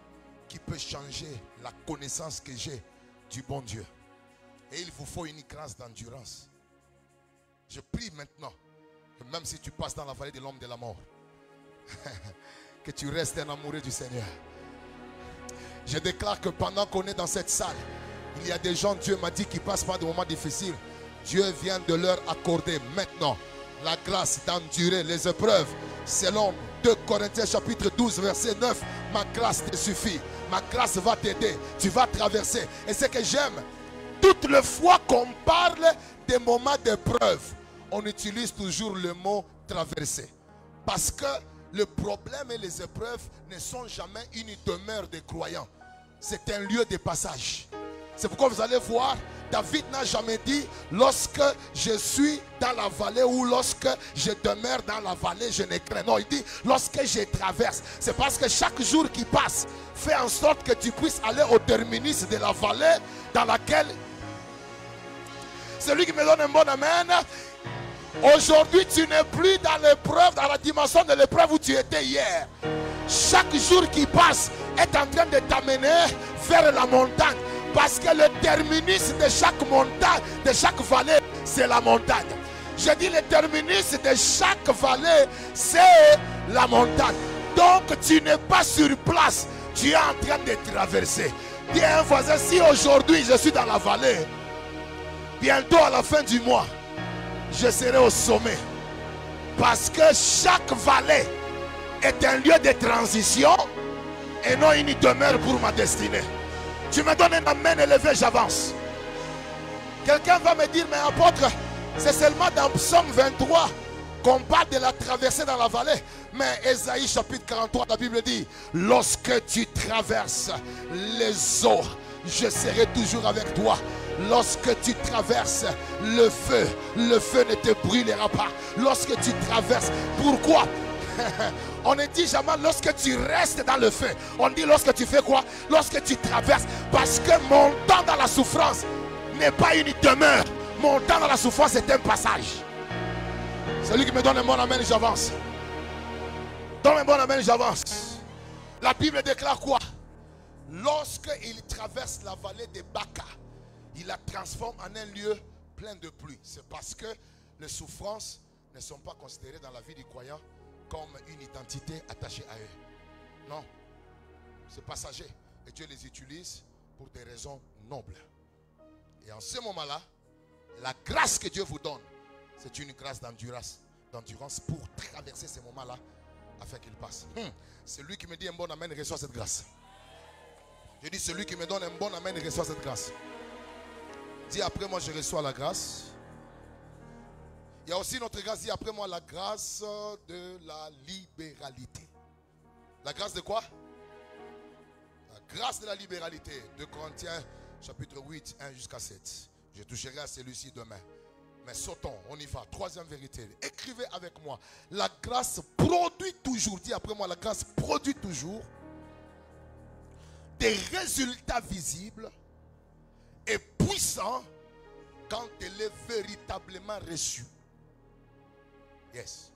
A: qui peut changer la connaissance que j'ai du bon Dieu. Et il vous faut une grâce d'endurance. Je prie maintenant que même si tu passes dans la vallée de l'homme de la mort, que tu restes un amoureux du Seigneur. Je déclare que pendant qu'on est dans cette salle, il y a des gens, Dieu m'a dit, qui passent par des moments difficiles. Dieu vient de leur accorder maintenant la grâce d'endurer les épreuves. Selon 2 Corinthiens chapitre 12 verset 9, ma grâce te suffit. Ma grâce va t'aider. Tu vas traverser. Et ce que j'aime, toutes les fois qu'on parle des moments d'épreuve, on utilise toujours le mot traverser. Parce que le problème et les épreuves ne sont jamais une demeure des croyants. C'est un lieu de passage. C'est pourquoi vous allez voir, David n'a jamais dit, lorsque je suis dans la vallée ou lorsque je demeure dans la vallée, je ne crains. Non, il dit, lorsque je traverse. C'est parce que chaque jour qui passe, fait en sorte que tu puisses aller au terminus de la vallée dans laquelle... Celui qui me donne un bon amen. Aujourd'hui, tu n'es plus dans l'épreuve, dans la dimension de l'épreuve où tu étais hier. Chaque jour qui passe est en train de t'amener vers la montagne. Parce que le terminus de chaque montagne, de chaque vallée, c'est la montagne. Je dis le terminus de chaque vallée, c'est la montagne. Donc tu n'es pas sur place, tu es en train de traverser. Dis à un voisin, si aujourd'hui je suis dans la vallée, bientôt à la fin du mois, je serai au sommet. Parce que chaque vallée est un lieu de transition et non une demeure pour ma destinée. Tu me donnes un amen élevé, j'avance. Quelqu'un va me dire, mais apôtre, c'est seulement dans Psaume 23 qu'on parle de la traversée dans la vallée. Mais Ésaïe chapitre 43, la Bible dit, lorsque tu traverses les eaux, je serai toujours avec toi. Lorsque tu traverses le feu ne te brûlera pas. Lorsque tu traverses, pourquoi? On ne dit jamais lorsque tu restes dans le feu. On dit lorsque tu fais quoi? Lorsque tu traverses. Parce que mon temps dans la souffrance n'est pas une demeure. Mon temps dans la souffrance est un passage. Celui qui me donne un bon amen, j'avance. Donne un bon amen, j'avance. La Bible déclare quoi? Lorsqu'il traverse la vallée de Baca, il la transforme en un lieu plein de pluie. C'est parce que les souffrances ne sont pas considérées dans la vie du croyant comme une identité attachée à eux. Non, c'est passager. Et Dieu les utilise pour des raisons nobles. Et en ce moment-là, la grâce que Dieu vous donne, c'est une grâce d'endurance pour traverser ces moments-là afin qu'il passe. Celui qui me dit un bon amen reçoit cette grâce. Je dis celui qui me donne un bon amen reçoit cette grâce. Dis après moi je reçois la grâce. Il y a aussi notre grâce, dit après moi la grâce de la libéralité. La grâce de quoi? La grâce de la libéralité. 2 Corinthiens chapitre 8, 1 jusqu'à 7. Je toucherai à celui-ci demain. Mais sautons, on y va. Troisième vérité. Écrivez avec moi. La grâce produit toujours, dis après moi, la grâce produit toujours des résultats visibles et puissants quand elle est véritablement reçue. Yes.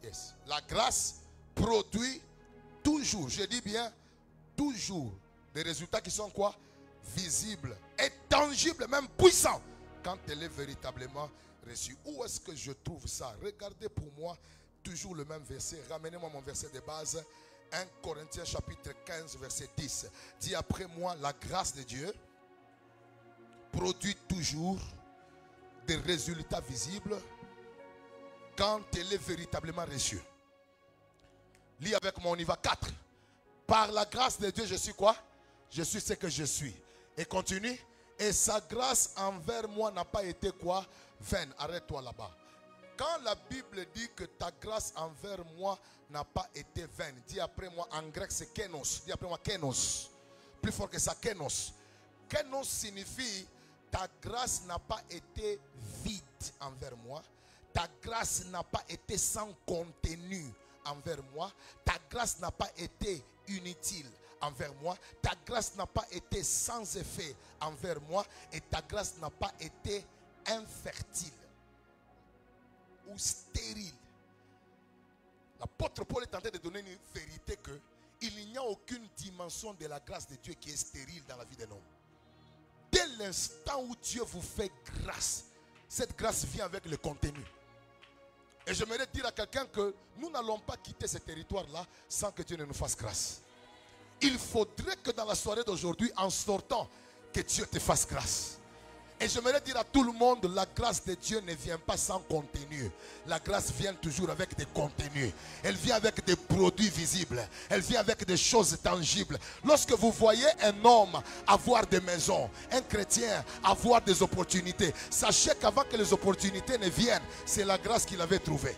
A: Yes. La grâce produit toujours, je dis bien toujours, des résultats qui sont quoi? Visibles et tangibles, même puissants, quand elle est véritablement reçue. Où est-ce que je trouve ça? Regardez pour moi toujours le même verset. Ramenez-moi mon verset de base. 1 Corinthiens chapitre 15 verset 10. Dis après moi, la grâce de Dieu produit toujours des résultats visibles quand elle est véritablement reçue. Lis avec moi, on y va. 4. Par la grâce de Dieu, je suis quoi? Je suis ce que je suis. Et continue. Et sa grâce envers moi n'a pas été quoi? Vaine. Arrête-toi là-bas. Quand la Bible dit que ta grâce envers moi n'a pas été vaine, dis après moi, en grec c'est kénos. Dis après moi, kénos. Plus fort que ça, kénos. Kénos signifie ta grâce n'a pas été vide envers moi. Ta grâce n'a pas été sans contenu envers moi. Ta grâce n'a pas été inutile envers moi. Ta grâce n'a pas été sans effet envers moi. Et ta grâce n'a pas été infertile ou stérile. L'apôtre Paul est en train de donner une vérité que il n'y a aucune dimension de la grâce de Dieu qui est stérile dans la vie d'un homme. Dès l'instant où Dieu vous fait grâce, cette grâce vient avec le contenu. Et j'aimerais dire à quelqu'un que nous n'allons pas quitter ce territoire-là sans que Dieu ne nous fasse grâce. Il faudrait que dans la soirée d'aujourd'hui, en sortant, que Dieu te fasse grâce. Et j'aimerais dire à tout le monde, la grâce de Dieu ne vient pas sans contenu. La grâce vient toujours avec des contenus. Elle vient avec des produits visibles. Elle vient avec des choses tangibles. Lorsque vous voyez un homme avoir des maisons, un chrétien avoir des opportunités, sachez qu'avant que les opportunités ne viennent, c'est la grâce qu'il avait trouvée.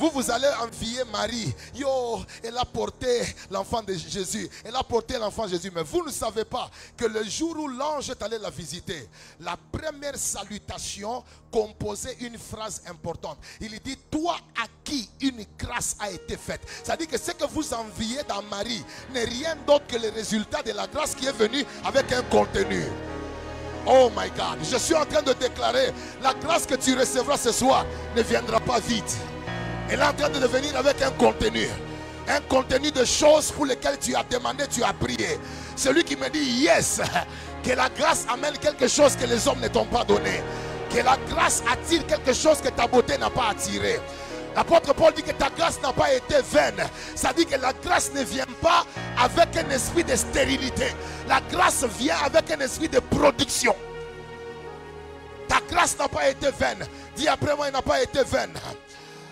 A: Vous allez envier Marie. Yo, elle a porté l'enfant de Jésus. Elle a porté l'enfant de Jésus. Mais vous ne savez pas que le jour où l'ange est allé la visiter, la première salutation composait une phrase importante. Il dit, toi à qui une grâce a été faite. C'est-à-dire que ce que vous enviez dans Marie n'est rien d'autre que le résultat de la grâce qui est venue avec un contenu. Oh my God. Je suis en train de déclarer, la grâce que tu recevras ce soir ne viendra pas vite. Elle est en train de devenir avec un contenu. Un contenu de choses pour lesquelles tu as demandé, tu as prié. Celui qui me dit yes, que la grâce amène quelque chose que les hommes ne t'ont pas donné. Que la grâce attire quelque chose que ta beauté n'a pas attiré. L'apôtre Paul dit que ta grâce n'a pas été vaine. Ça dit que la grâce ne vient pas avec un esprit de stérilité. La grâce vient avec un esprit de production. Ta grâce n'a pas été vaine. Dis après moi, elle n'a pas été vaine.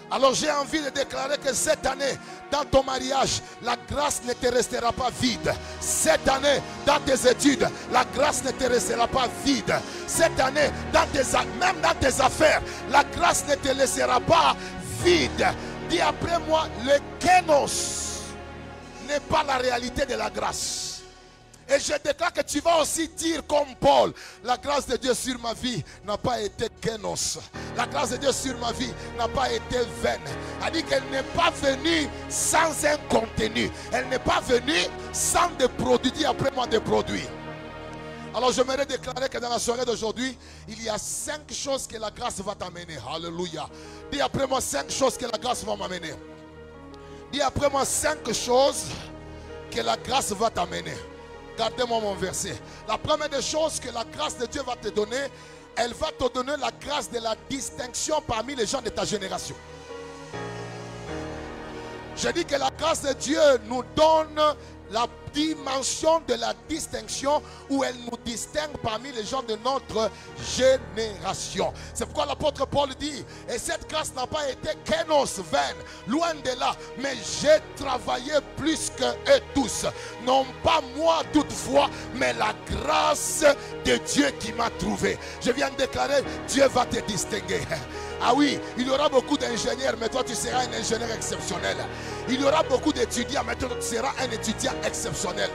A: Alors j'ai envie de déclarer que cette année, dans ton mariage, la grâce ne te restera pas vide. Cette année, dans tes études, la grâce ne te restera pas vide. Cette année, même dans tes affaires, la grâce ne te laissera pas vide. Dis après moi, le kénos n'est pas la réalité de la grâce. Et je déclare que tu vas aussi dire comme Paul, la grâce de Dieu sur ma vie n'a pas été kénos. La grâce de Dieu sur ma vie n'a pas été vaine. Elle dit qu'elle n'est pas venue sans un contenu. Elle n'est pas venue sans des produits. Dis après moi des produits. Alors j'aimerais déclarer que dans la soirée d'aujourd'hui, il y a 5 choses que la grâce va t'amener. Alléluia. Dis après moi 5 choses que la grâce va m'amener. Dis après moi 5 choses que la grâce va t'amener. Gardez-moi mon verset. La première des choses que la grâce de Dieu va te donner, elle va te donner la grâce de la distinction parmi les gens de ta génération. Je dis que la grâce de Dieu nous donne la dimension de la distinction où elle nous distingue parmi les gens de notre génération. C'est pourquoi l'apôtre Paul dit, et cette grâce n'a pas été kénos, vaine, loin de là, mais j'ai travaillé plus que eux tous. Non pas moi toutefois, mais la grâce de Dieu qui m'a trouvé. Je viens de déclarer, Dieu va te distinguer. Ah oui, il y aura beaucoup d'ingénieurs, mais toi tu seras un ingénieur exceptionnel. Il y aura beaucoup d'étudiants, mais toi tu seras un étudiant exceptionnel.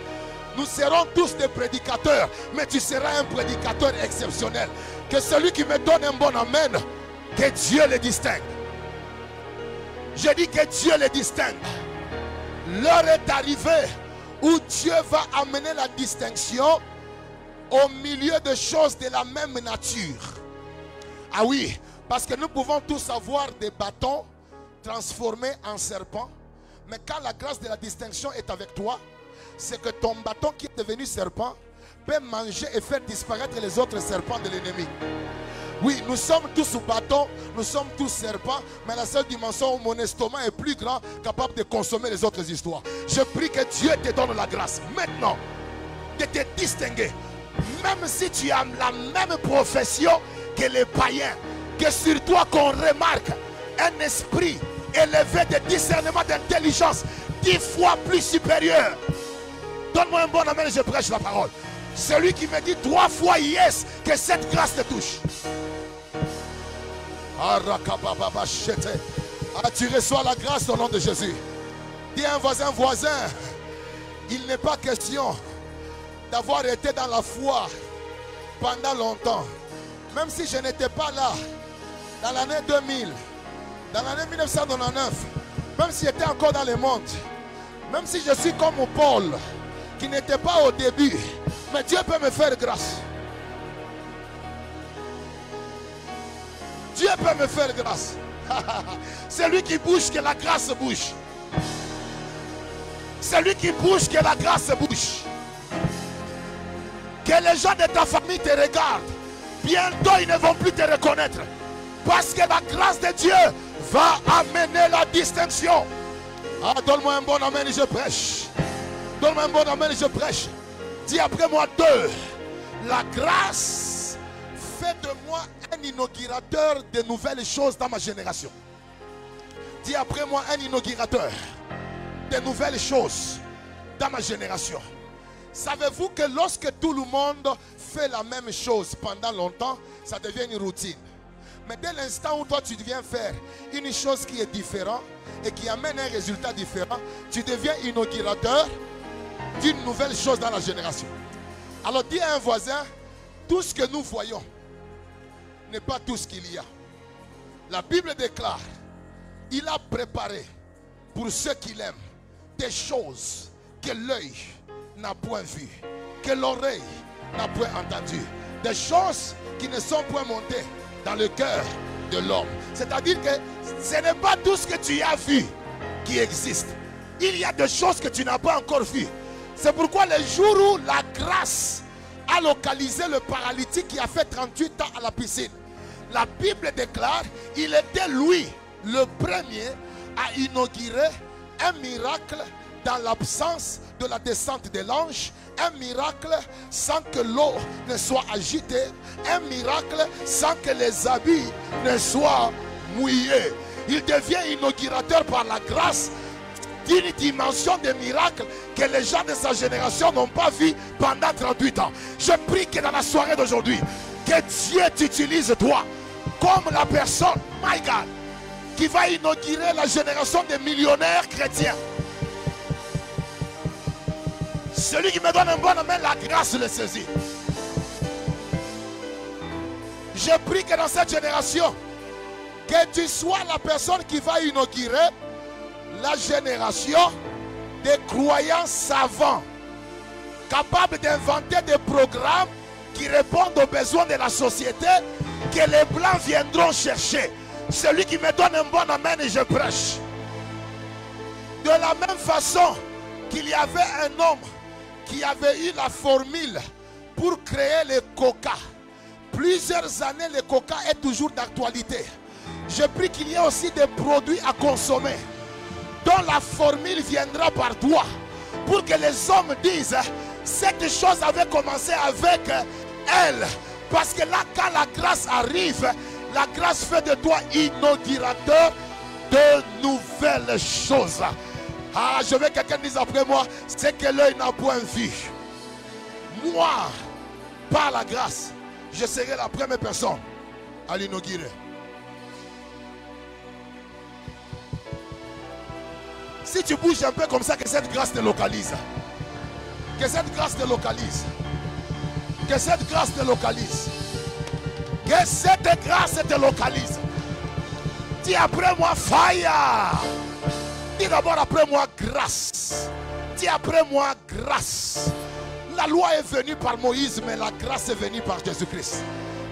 A: Nous serons tous des prédicateurs, mais tu seras un prédicateur exceptionnel. Que celui qui me donne un bon amen, que Dieu le distingue. Je dis que Dieu le distingue. L'heure est arrivée où Dieu va amener la distinction au milieu de choses de la même nature. Ah oui, parce que nous pouvons tous avoir des bâtons transformés en serpents. Mais quand la grâce de la distinction est avec toi, c'est que ton bâton qui est devenu serpent peut manger et faire disparaître les autres serpents de l'ennemi. Oui, nous sommes tous bâtons, nous sommes tous serpents, mais la seule dimension où mon estomac est plus grand, capable de consommer les autres histoires. Je prie que Dieu te donne la grâce maintenant de te distinguer. Même si tu as la même profession que les païens, que sur toi qu'on remarque un esprit élevé de discernement, d'intelligence 10 fois plus supérieur. Donne-moi un bon amen et je prêche la parole. Celui qui me dit 3 fois yes, que cette grâce te touche. Ah, tu reçois la grâce au nom de Jésus. Dis à un voisin, il n'est pas question d'avoir été dans la foi pendant longtemps. Même si je n'étais pas là dans l'année 2000, dans l'année 1999, même si j'étais encore dans le monde, même si je suis comme Paul, qui n'était pas au début, mais Dieu peut me faire grâce. Dieu peut me faire grâce. C'est lui qui bouge, que la grâce bouge. C'est lui qui bouge, que la grâce bouge. Que les gens de ta famille te regardent. Bientôt ils ne vont plus te reconnaître. Parce que la grâce de Dieu va amener la distinction. Ah, donne-moi un bon amen et je prêche. Donne-moi un bon amen et je prêche. Dis après moi 2. La grâce fait de moi un inaugurateur de nouvelles choses dans ma génération. Dis après moi un inaugurateur de nouvelles choses dans ma génération. Savez-vous que lorsque tout le monde fait la même chose pendant longtemps, ça devient une routine. Mais dès l'instant où toi tu viens faire une chose qui est différente et qui amène un résultat différent, tu deviens inaugurateur d'une nouvelle chose dans la génération. Alors dis à un voisin, tout ce que nous voyons n'est pas tout ce qu'il y a. La Bible déclare, il a préparé pour ceux qui l'aiment des choses que l'œil n'a point vues, que l'oreille n'a point entendues, des choses qui ne sont point montées dans le cœur de l'homme. C'est-à-dire que ce n'est pas tout ce que tu as vu qui existe. Il y a des choses que tu n'as pas encore vues. C'est pourquoi le jour où la grâce a localisé le paralytique qui a fait 38 ans à la piscine, la Bible déclare, il était lui le premier à inaugurer un miracle dans l'absence de la descente de l'ange, un miracle sans que l'eau ne soit agitée, un miracle sans que les habits ne soient mouillés. Il devient inaugurateur par la grâce d'une dimension de miracle que les gens de sa génération n'ont pas vu pendant 38 ans. Je prie que dans la soirée d'aujourd'hui, que Dieu t'utilise toi comme la personne, my God, qui va inaugurer la génération des millionnaires chrétiens. Celui qui me donne un bon amen, la grâce le saisit. Je prie que dans cette génération, que tu sois la personne qui va inaugurer la génération des croyants savants, capables d'inventer des programmes qui répondent aux besoins de la société, que les blancs viendront chercher. Celui qui me donne un bon amen et je prêche. De la même façon qu'il y avait un homme qui avait eu la formule pour créer le coca. Plusieurs années, le coca est toujours d'actualité. Je prie qu'il y ait aussi des produits à consommer dont la formule viendra par toi pour que les hommes disent, cette chose avait commencé avec elle. Parce que là, quand la grâce arrive, la grâce fait de toi inaugurateur de nouvelles choses. Ah, je veux que quelqu'un dise après moi, c'est que l'œil n'a point vu. Moi, par la grâce, je serai la première personne à l'inaugurer. Si tu bouges un peu comme ça, que cette grâce te localise. Que cette grâce te localise. Que cette grâce te localise. Que cette grâce te localise. Dis après moi fire. Dis d'abord après moi grâce. Dis après moi grâce. La loi est venue par Moïse, mais la grâce est venue par Jésus-Christ.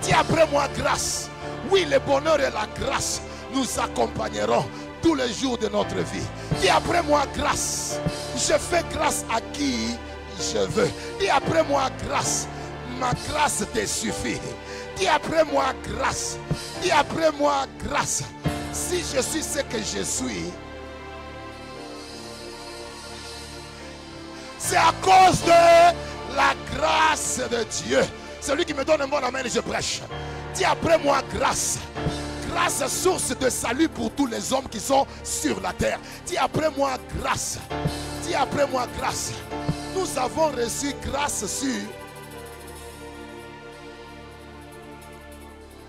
A: Dis après moi grâce. Oui, le bonheur et la grâce nous accompagneront tous les jours de notre vie. Dis après moi grâce. Je fais grâce à qui je veux. Dis après moi grâce. Ma grâce te suffit. Dis après moi grâce. Dis après moi grâce. Si je suis ce que je suis, c'est à cause de la grâce de Dieu. Celui qui me donne un bon amen et je prêche. Dis après moi grâce. Grâce, source de salut pour tous les hommes qui sont sur la terre. Dis après moi grâce. Dis après moi grâce. Nous avons reçu grâce sur.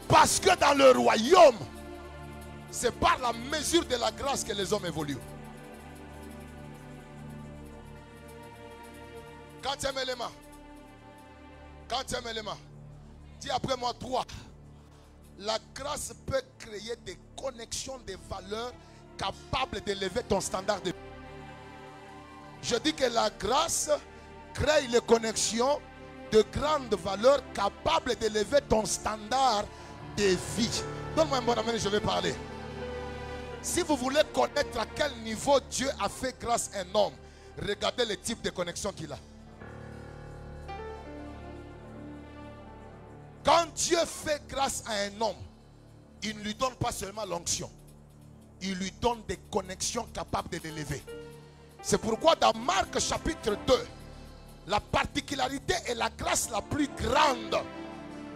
A: Parce que dans le royaume, c'est par la mesure de la grâce que les hommes évoluent. Quatrième élément. Quatrième élément. Dis après moi 3. La grâce peut créer des connexions, des valeurs capables d'élever ton standard de vie. Je dis que la grâce crée les connexions de grandes valeurs capables d'élever ton standard de vie. Donne-moi un bon amen, je vais parler. Si vous voulez connaître à quel niveau Dieu a fait grâce à un homme, regardez le type de connexion qu'il a. Quand Dieu fait grâce à un homme, il ne lui donne pas seulement l'onction, il lui donne des connexions capables de l'élever. C'est pourquoi dans Marc chapitre 2, la particularité et la grâce la plus grande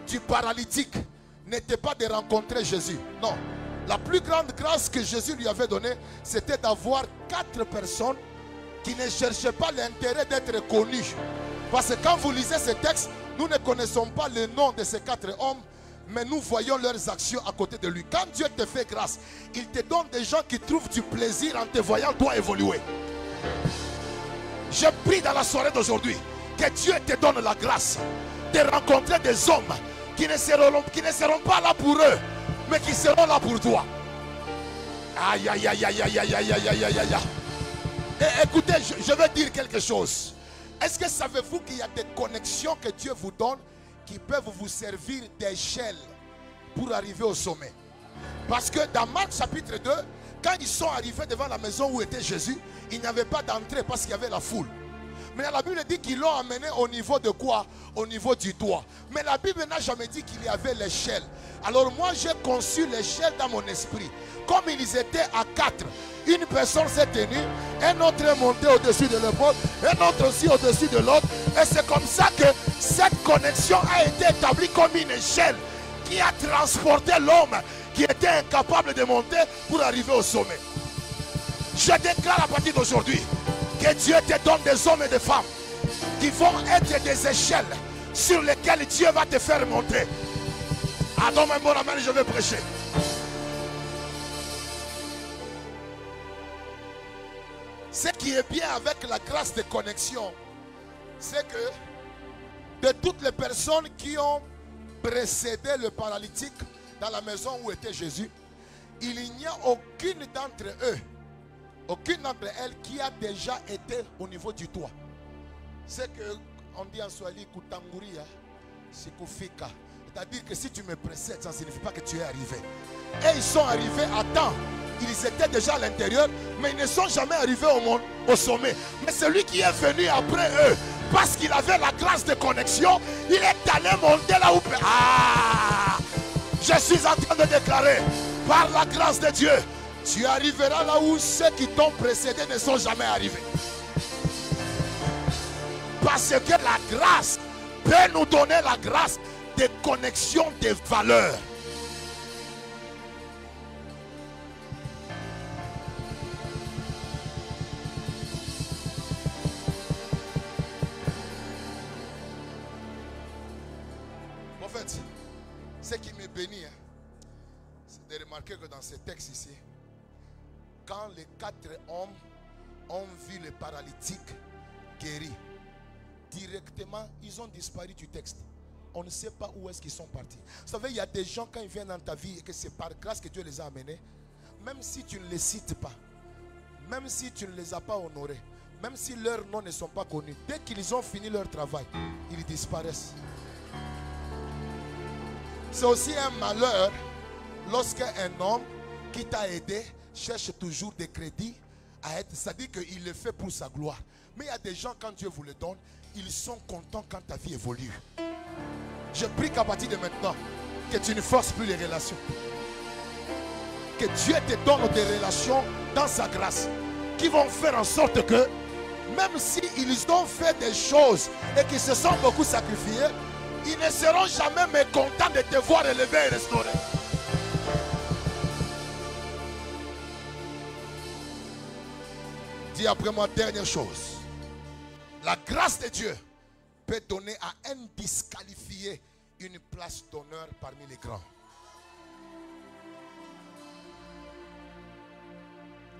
A: du paralytique n'était pas de rencontrer Jésus. Non, la plus grande grâce que Jésus lui avait donnée, c'était d'avoir 4 personnes qui ne cherchaient pas l'intérêt d'être connues. Parce que quand vous lisez ce texte, nous ne connaissons pas le nom de ces 4 hommes, mais nous voyons leurs actions à côté de lui. Quand Dieu te fait grâce, il te donne des gens qui trouvent du plaisir en te voyant toi évoluer. Je prie dans la soirée d'aujourd'hui que Dieu te donne la grâce de rencontrer des hommes qui ne seront pas là pour eux, mais qui seront là pour toi. Aïe, aïe, aïe, aïe, aïe, aïe, aïe, aïe, aïe, aïe, aïe. Et écoutez, je vais dire quelque chose. Est-ce que savez-vous qu'il y a des connexions que Dieu vous donne qui peuvent vous servir d'échelle pour arriver au sommet? Parce que dans Marc chapitre 2, quand ils sont arrivés devant la maison où était Jésus, il n'y avait pas d'entrée parce qu'il y avait la foule. Mais la Bible dit qu'ils l'ont amené au niveau de quoi? Au niveau du toit. Mais la Bible n'a jamais dit qu'il y avait l'échelle. Alors moi j'ai conçu l'échelle dans mon esprit. Comme ils étaient à 4, une personne s'est tenue, un autre est monté au-dessus de l'épaule, un autre aussi au-dessus de l'autre. Et c'est comme ça que cette connexion a été établie comme une échelle qui a transporté l'homme qui était incapable de monter pour arriver au sommet. Je déclare à partir d'aujourd'hui que Dieu te donne des hommes et des femmes qui vont être des échelles sur lesquelles Dieu va te faire monter. Ah non, mon amen, je vais prêcher. Ce qui est bien avec la grâce de connexion, c'est que de toutes les personnes qui ont précédé le paralytique dans la maison où était Jésus, il n'y a aucune d'entre eux, aucune d'entre elles qui a déjà été au niveau du toit. C'est que on dit en Swahili kutanguria sikufika. C'est-à-dire que si tu me précèdes, ça ne signifie pas que tu es arrivé. Et ils sont arrivés à temps. Ils étaient déjà à l'intérieur, mais ils ne sont jamais arrivés au sommet. Mais celui qui est venu après eux, parce qu'il avait la grâce de connexion, il est allé monter là où... Ah! Je suis en train de déclarer, par la grâce de Dieu, tu arriveras là où ceux qui t'ont précédé ne sont jamais arrivés. Parce que la grâce peut nous donner la grâce de connexion des valeurs. En fait, ce qui me bénit, c'est de remarquer que dans ce texte ici, quand les 4 hommes ont vu le paralytique guéri, directement, ils ont disparu du texte. On ne sait pas où est-ce qu'ils sont partis. Vous savez, il y a des gens, quand ils viennent dans ta vie et que c'est par grâce que Dieu les a amenés, même si tu ne les cites pas, même si tu ne les as pas honorés, même si leurs noms ne sont pas connus, dès qu'ils ont fini leur travail, ils disparaissent. C'est aussi un malheur lorsqu'un homme qui t'a aidé cherche toujours des crédits à être, c'est-à-dire qu'il le fait pour sa gloire. Mais il y a des gens, quand Dieu vous le donne, ils sont contents quand ta vie évolue. Je prie qu'à partir de maintenant, que tu ne forces plus les relations. Que Dieu te donne des relations dans sa grâce qui vont faire en sorte que, même s'ils ont fait des choses et qu'ils se sont beaucoup sacrifiés, ils ne seront jamais mécontents de te voir élevé et restauré. Dis après moi, dernière chose. La grâce de Dieu peut donner à un disqualifié une place d'honneur parmi les grands.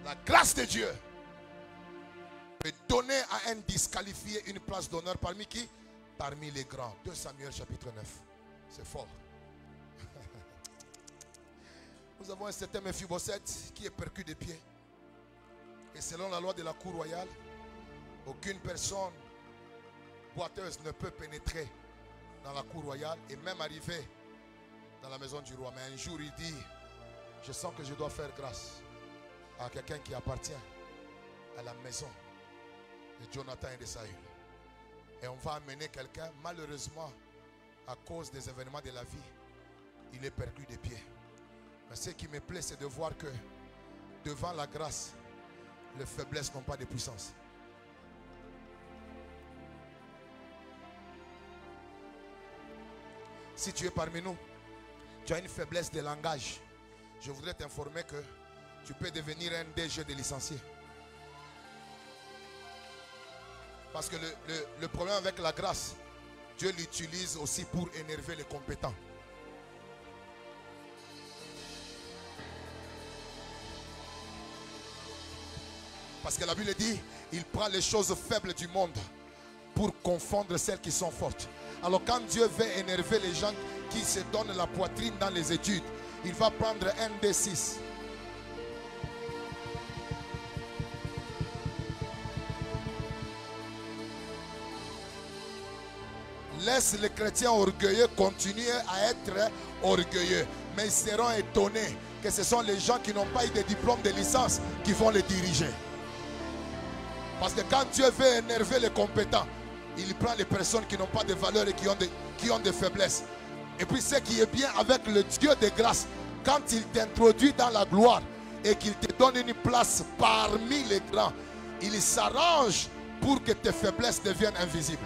A: La grâce de Dieu peut donner à un disqualifié une place d'honneur parmi qui? Parmi les grands. 2 Samuel chapitre 9. C'est fort. Nous avons un certain Mephibosheth qui est percu des pieds. Et selon la loi de la cour royale, aucune personne boiteuse ne peut pénétrer dans la cour royale et même arriver dans la maison du roi. Mais un jour il dit, je sens que je dois faire grâce à quelqu'un qui appartient à la maison de Jonathan et de Saül. Et on va amener quelqu'un, malheureusement, à cause des événements de la vie, il est perdu des pieds. Mais ce qui me plaît, c'est de voir que devant la grâce, les faiblesses n'ont pas de puissance. Si tu es parmi nous, tu as une faiblesse de langage, je voudrais t'informer que tu peux devenir un DG de licencié. Parce que le problème avec la grâce, Dieu l'utilise aussi pour énerver les compétents. Parce que la Bible dit, il prend les choses faibles du monde pour confondre celles qui sont fortes. Alors quand Dieu veut énerver les gens qui se donnent la poitrine dans les études, il va prendre un des 6. Laisse les chrétiens orgueilleux continuer à être orgueilleux. Mais ils seront étonnés que ce sont les gens qui n'ont pas eu de diplôme de licence qui vont les diriger. Parce que quand Dieu veut énerver les compétents, il prend les personnes qui n'ont pas de valeur et qui ont des faiblesses. Et puis ce qui est bien avec le Dieu de grâce, quand il t'introduit dans la gloire et qu'il te donne une place parmi les grands, il s'arrange pour que tes faiblesses deviennent invisibles.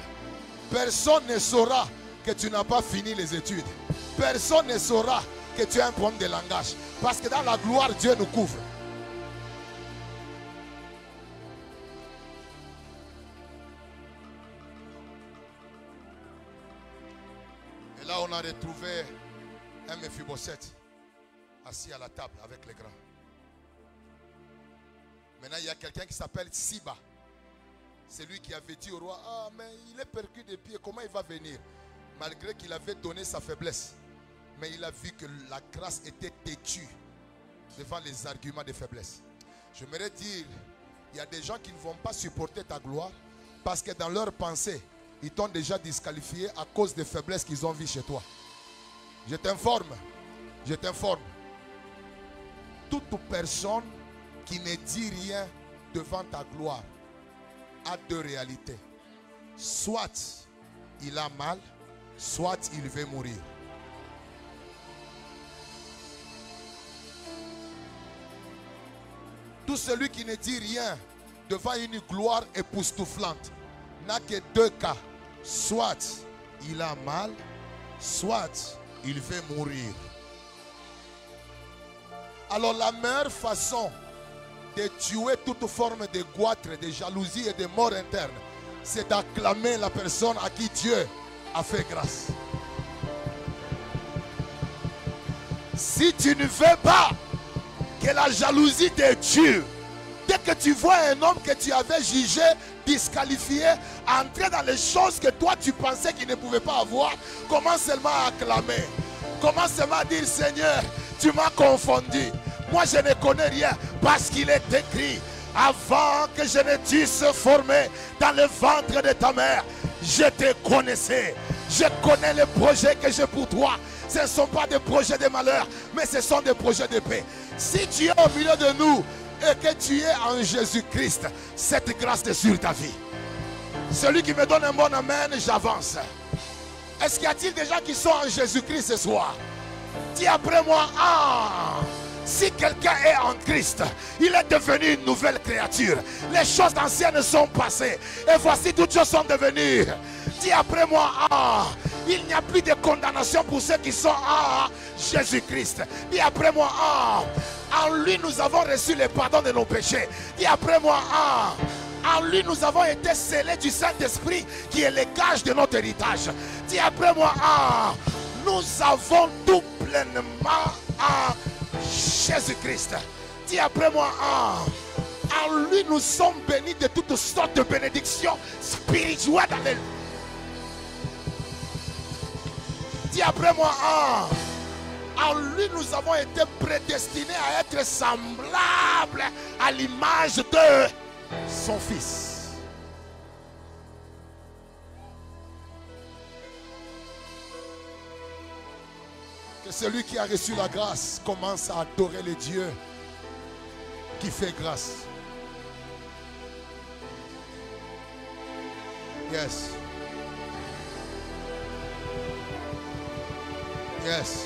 A: Personne ne saura que tu n'as pas fini les études. Personne ne saura que tu as un problème de langage. Parce que dans la gloire, Dieu nous couvre. Et là, on a retrouvé un Mephibosheth assis à la table avec les grands. Maintenant, il y a quelqu'un qui s'appelle Siba. C'est lui qui avait dit au roi, ah mais il est perdu des pieds, comment il va venir? Malgré qu'il avait donné sa faiblesse. Mais il a vu que la grâce était têtue devant les arguments de faiblesse. J'aimerais dire, il y a des gens qui ne vont pas supporter ta gloire parce que dans leur pensée, ils t'ont déjà disqualifié à cause des faiblesses qu'ils ont vues chez toi. Je t'informe. Toute personne qui ne dit rien devant ta gloire a 2 réalités. Soit il a mal, soit il veut mourir. Tout celui qui ne dit rien devant une gloire époustouflante n'a que deux cas. Soit il a mal, soit il veut mourir. Alors la meilleure façon de tuer toute forme de goitre, de jalousie et de mort interne, c'est d'acclamer la personne à qui Dieu a fait grâce. Si tu ne veux pas que la jalousie te tue, dès que tu vois un homme que tu avais jugé, disqualifié, entrer dans les choses que toi tu pensais qu'il ne pouvait pas avoir, commence seulement à acclamer. Commence seulement à dire: Seigneur, tu m'as confondu. Moi je ne connais rien, parce qu'il est écrit: avant que je ne t'eusse formé dans le ventre de ta mère, je te connaissais. Je connais les projets que j'ai pour toi. Ce ne sont pas des projets de malheur, mais ce sont des projets de paix. Si tu es au milieu de nous et que tu es en Jésus-Christ, cette grâce est sur ta vie. Celui qui me donne un bon amen, j'avance. Est-ce qu'il y a-t-il des gens qui sont en Jésus-Christ ce soir? Dis après moi: ah! Si quelqu'un est en Christ, il est devenu une nouvelle créature. Les choses anciennes sont passées et voici toutes choses sont devenues. Dis après moi: ah! Il n'y a plus de condamnation pour ceux qui sont en Jésus-Christ. Dis après moi: ah! En lui nous avons reçu le pardon de nos péchés. Dis après moi: ah! En lui nous avons été scellés du Saint-Esprit qui est le gage de notre héritage. Dis après moi: ah! Nous avons tout pleinement en Jésus-Christ. Dis après moi: ah! En lui nous sommes bénis de toutes sortes de bénédictions spirituelles dans les... Dis après moi: ah! En lui nous avons été prédestinés à être semblables à l'image de son Fils. Que celui qui a reçu la grâce commence à adorer le Dieu qui fait grâce. Yes. Yes.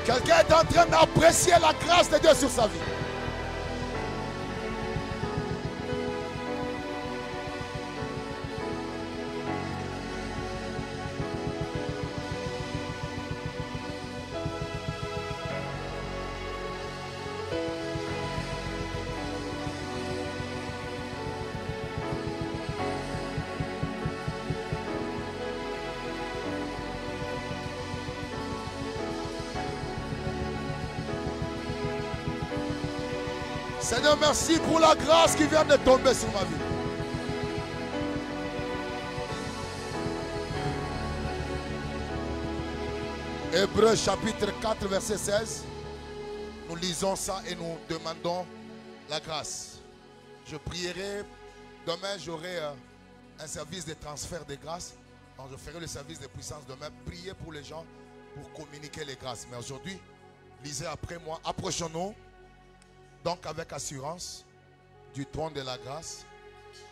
A: Quelqu'un est en train d'apprécier la grâce de Dieu sur sa vie. Seigneur, merci pour la grâce qui vient de tomber sur ma vie. Hébreux chapitre 4 verset 16. Nous lisons ça et nous demandons la grâce. Je prierai. Demain j'aurai un service de transfert de grâce. Donc je ferai le service de puissance demain. Priez pour les gens pour communiquer les grâces. Mais aujourd'hui, lisez après moi. Approchons-nous donc avec assurance du trône de la grâce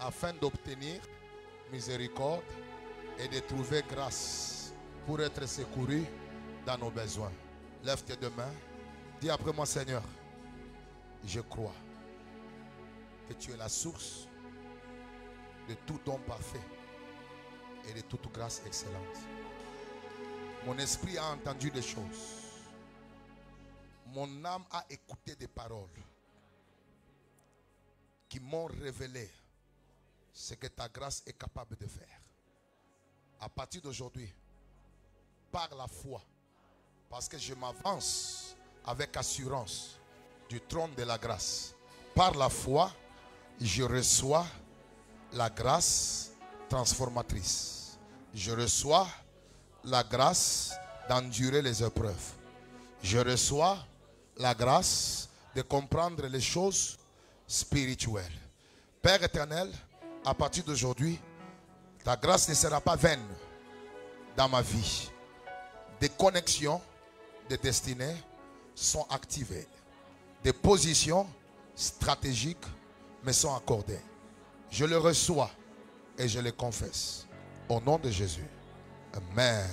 A: afin d'obtenir miséricorde et de trouver grâce pour être secouru dans nos besoins. Lève tes deux mains. Dis après moi: Seigneur, je crois que tu es la source de tout don parfait et de toute grâce excellente. Mon esprit a entendu des choses. Mon âme a écouté des paroles qui m'ont révélé ce que ta grâce est capable de faire. À partir d'aujourd'hui, par la foi, parce que je m'avance avec assurance du trône de la grâce, par la foi, je reçois la grâce transformatrice. Je reçois la grâce d'endurer les épreuves. Je reçois la grâce de comprendre les choses spirituelles. Père éternel, à partir d'aujourd'hui, ta grâce ne sera pas vaine dans ma vie. Des connexions, des destinées sont activées. Des positions stratégiques me sont accordées. Je le reçois et je le confesse. Au nom de Jésus. Amen.